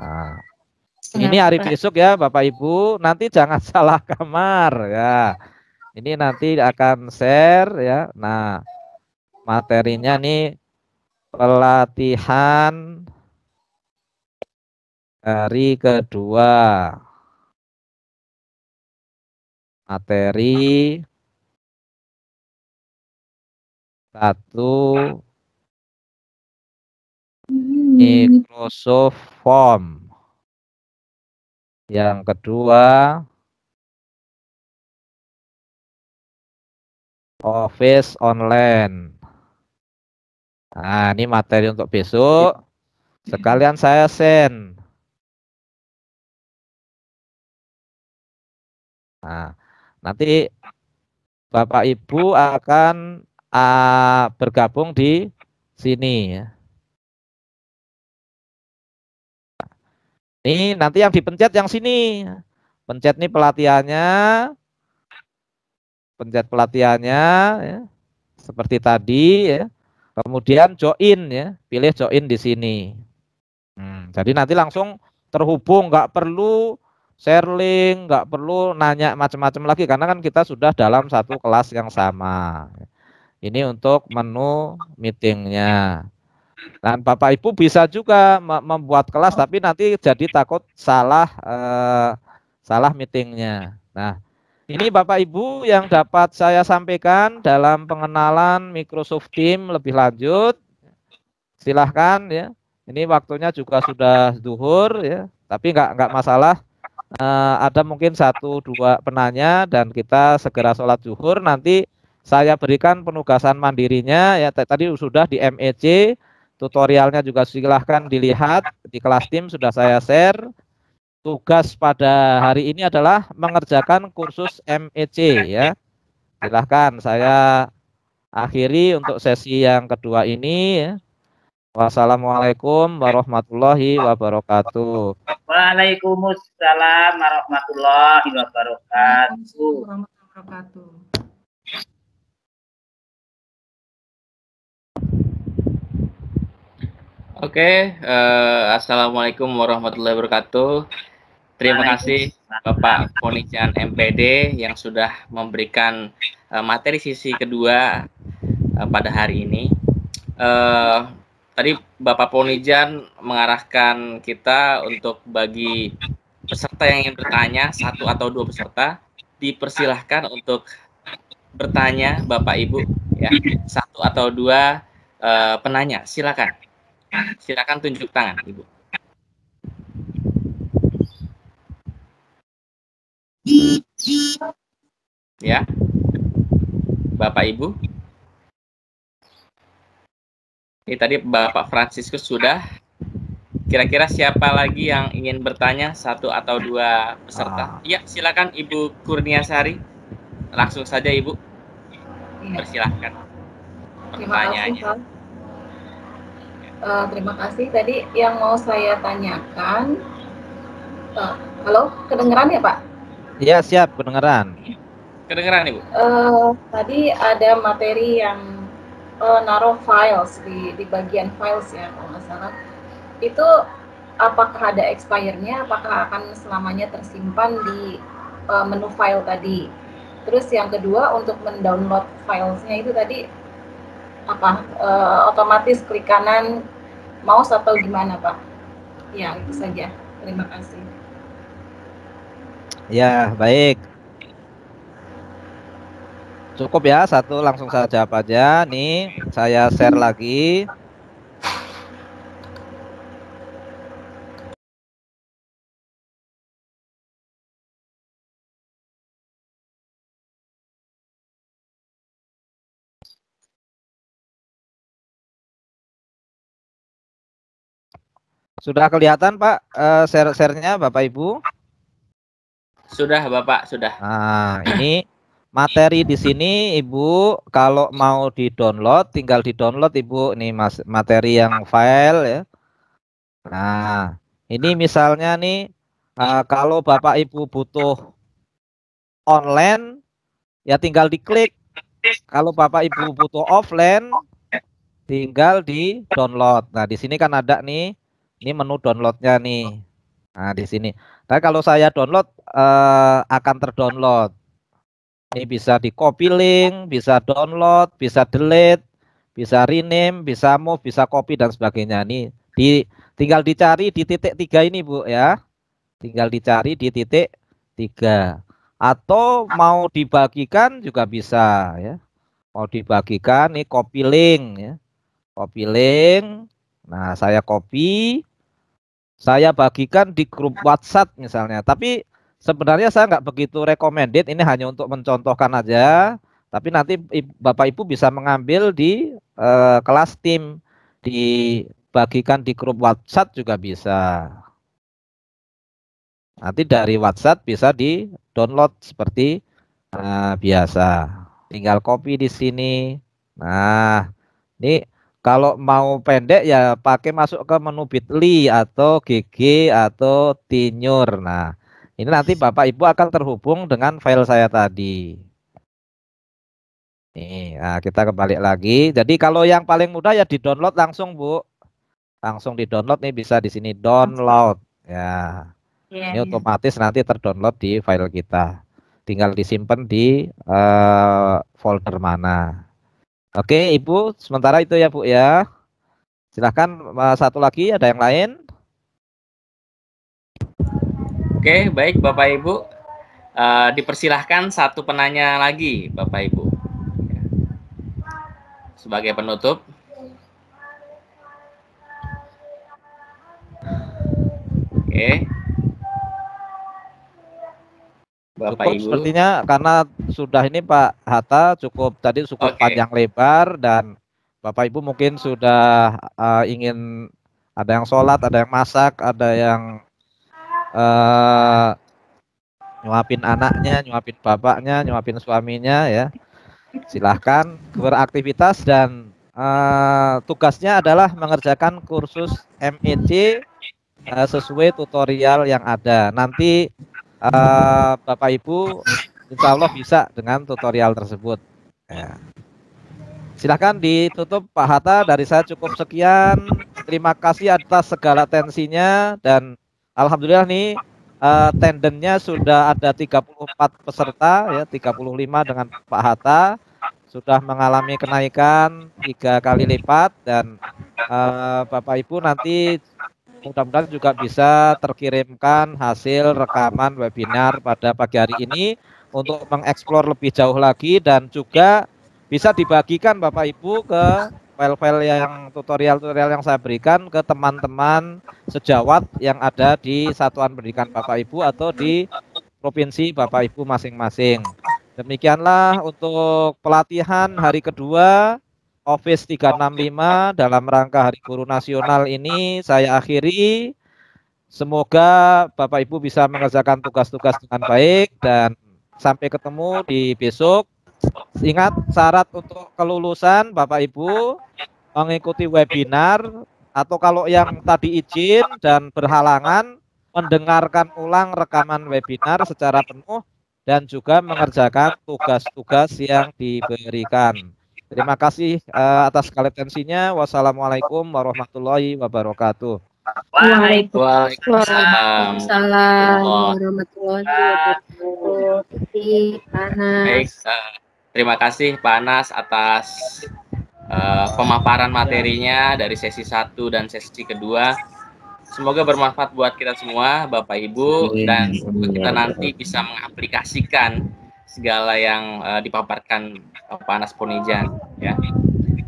Ini hari besok ya Bapak Ibu, nanti jangan salah kamar ya. Ini nanti akan share ya. Nah, materinya nih pelatihan hari kedua. Materi 1 Microsoft Form. Yang kedua Office Online. Nah, ini materi untuk besok. Sekalian saya send. Nah, nanti Bapak Ibu akan bergabung di sini ya. Ini nanti yang dipencet yang sini. Pencet nih pelatihannya. Pencet pelatihannya ya. Seperti tadi ya. Kemudian join ya. Pilih join di sini. Jadi nanti langsung terhubung, nggak perlu share link, nggak perlu nanya macam-macam lagi karena kan kita sudah dalam satu kelas yang sama. Ini untuk menu meetingnya. Dan Bapak Ibu bisa juga membuat kelas tapi nanti jadi takut salah meetingnya. Nah, ini Bapak Ibu yang dapat saya sampaikan dalam pengenalan Microsoft Teams lebih lanjut. Silahkan ya. Ini waktunya juga sudah zuhur ya, tapi nggak masalah. Ada mungkin 1-2 penanya dan kita segera sholat zuhur. Nanti saya berikan penugasan mandirinya ya. Tadi sudah di MEC, tutorialnya juga silahkan dilihat di kelas tim sudah saya share. Tugas pada hari ini adalah mengerjakan kursus MEC ya. Silahkan saya akhiri untuk sesi yang kedua ini ya. Wassalamualaikum warahmatullahi wabarakatuh. Waalaikumsalam warahmatullahi wabarakatuh. Oke, assalamualaikum warahmatullahi wabarakatuh. Terima kasih Bapak Ponijan MPD yang sudah memberikan materi sisi kedua pada hari ini. Tadi Bapak Ponijan mengarahkan kita untuk bagi peserta yang ingin bertanya, 1 atau 2 peserta, dipersilahkan untuk bertanya Bapak Ibu ya, 1 atau 2 penanya, silakan. Silakan tunjuk tangan Ibu. Ya. Bapak Ibu. Ini tadi Bapak Franciscus sudah. Kira-kira siapa lagi yang ingin bertanya, 1 atau 2 peserta? Iya, silakan Ibu Kurniasari. Langsung saja Ibu. Persilahkan. Pertanyaannya. Terima kasih. Tadi yang mau saya tanyakan, halo, kedengeran ya Pak? Iya siap, kedengeran. Kedengeran Ibu. Tadi ada materi yang naruh files di bagian files ya kalau nggak salah. Itu apakah ada expire-nya? Apakah akan selamanya tersimpan di menu file tadi? Terus yang kedua untuk mendownload filesnya itu tadi otomatis klik kanan mouse atau gimana Pak? Ya, itu saja. Terima kasih. Ya, baik. Cukup ya, satu langsung saya jawab aja. Nih, saya share lagi. Sudah kelihatan Pak share-nya Bapak Ibu? Sudah Bapak, sudah. Nah, ini materi di sini Ibu kalau mau di-download tinggal di-download Ibu nih Mas, materi yang file ya. Nah, ini misalnya nih kalau Bapak Ibu butuh online ya tinggal diklik. Kalau Bapak Ibu butuh offline tinggal di-download. Nah, di sini kan ada nih ini menu downloadnya nih. Nah, di sini. Tapi kalau saya download akan terdownload. Ini bisa di copy link, bisa download, bisa delete, bisa rename, bisa move, bisa copy dan sebagainya. Ini tinggal dicari di titik 3 ini Bu ya. Tinggal dicari di titik 3. Atau mau dibagikan juga bisa ya. Mau dibagikan nih copy link ya. Copy link. Nah, saya copy, saya bagikan di grup WhatsApp misalnya. Tapi sebenarnya saya nggak begitu recommended, ini hanya untuk mencontohkan aja. Tapi nanti Bapak Ibu bisa mengambil di kelas tim, dibagikan di grup WhatsApp juga bisa. Nanti dari WhatsApp bisa di-download seperti biasa. Tinggal copy di sini. Nah, ini kalau mau pendek ya pakai masuk ke menu Bitly atau GG atau Tinyur. Nah, ini nanti Bapak Ibu akan terhubung dengan file saya tadi. Nih, nah kita kembali lagi. Jadi kalau yang paling mudah ya di-download langsung, Bu. Langsung di-download nih bisa di sini download. Ya. Ini otomatis nanti terdownload di file kita. Tinggal disimpan di folder mana. Oke, Ibu, sementara itu ya, Bu ya. Silahkan satu lagi, ada yang lain? Oke, baik Bapak Ibu. Dipersilahkan satu penanya lagi Bapak Ibu. Sebagai penutup. Oke. Bapak cukup Ibu. Sepertinya karena sudah ini Pak Hatta cukup tadi cukup panjang lebar dan Bapak Ibu mungkin sudah ingin ada yang sholat, ada yang masak, ada yang nyuapin anaknya, nyuapin bapaknya, nyuapin suaminya ya. Silahkan beraktivitas dan tugasnya adalah mengerjakan kursus MEC sesuai tutorial yang ada. Nanti Bapak Ibu insya Allah bisa dengan tutorial tersebut ya. Silahkan ditutup Pak Hatta, dari saya cukup sekian. Terima kasih atas segala atensinya dan alhamdulillah nih tendennya sudah ada 34 peserta ya, 35 dengan Pak Hatta sudah mengalami kenaikan 3 kali lipat dan Bapak Ibu nanti mudah-mudahan juga bisa terkirimkan hasil rekaman webinar pada pagi hari ini untuk mengeksplor lebih jauh lagi dan juga bisa dibagikan Bapak Ibu ke file-file yang tutorial-tutorial yang saya berikan ke teman-teman sejawat yang ada di satuan pendidikan Bapak Ibu atau di provinsi Bapak Ibu masing-masing. Demikianlah untuk pelatihan hari kedua Office 365 dalam rangka Hari Guru Nasional ini saya akhiri. Semoga Bapak Ibu bisa mengerjakan tugas-tugas dengan baik dan sampai ketemu di besok. Ingat syarat untuk kelulusan Bapak Ibu mengikuti webinar atau kalau yang tadi izin dan berhalangan mendengarkan ulang rekaman webinar secara penuh dan juga mengerjakan tugas-tugas yang diberikan. Terima kasih atas segala atensinya. Wassalamualaikum warahmatullahi wabarakatuh. Waalaikumsalam warahmatullahi wabarakatuh. Baik, terima kasih Pak Anas atas pemaparan materinya dari sesi 1 dan sesi kedua. Semoga bermanfaat buat kita semua, Bapak Ibu, dan semoga kita nanti bisa mengaplikasikan segala yang dipaparkan Pak Anas Ponijan, ya.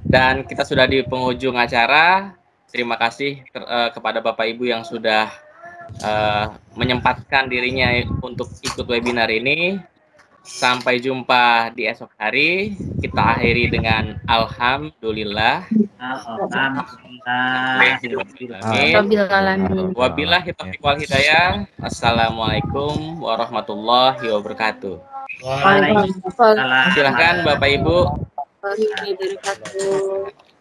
Dan kita sudah di penghujung acara. Terima kasih kepada Bapak Ibu yang sudah menyempatkan dirinya untuk ikut webinar ini. Sampai jumpa di esok hari. Kita akhiri dengan alhamdulillah. Wabillahi taufiq wal hidayah. Assalamualaikum warahmatullahi wabarakatuh. Waalaikumsalam. Silakan Bapak Ibu. Wabarakatuh.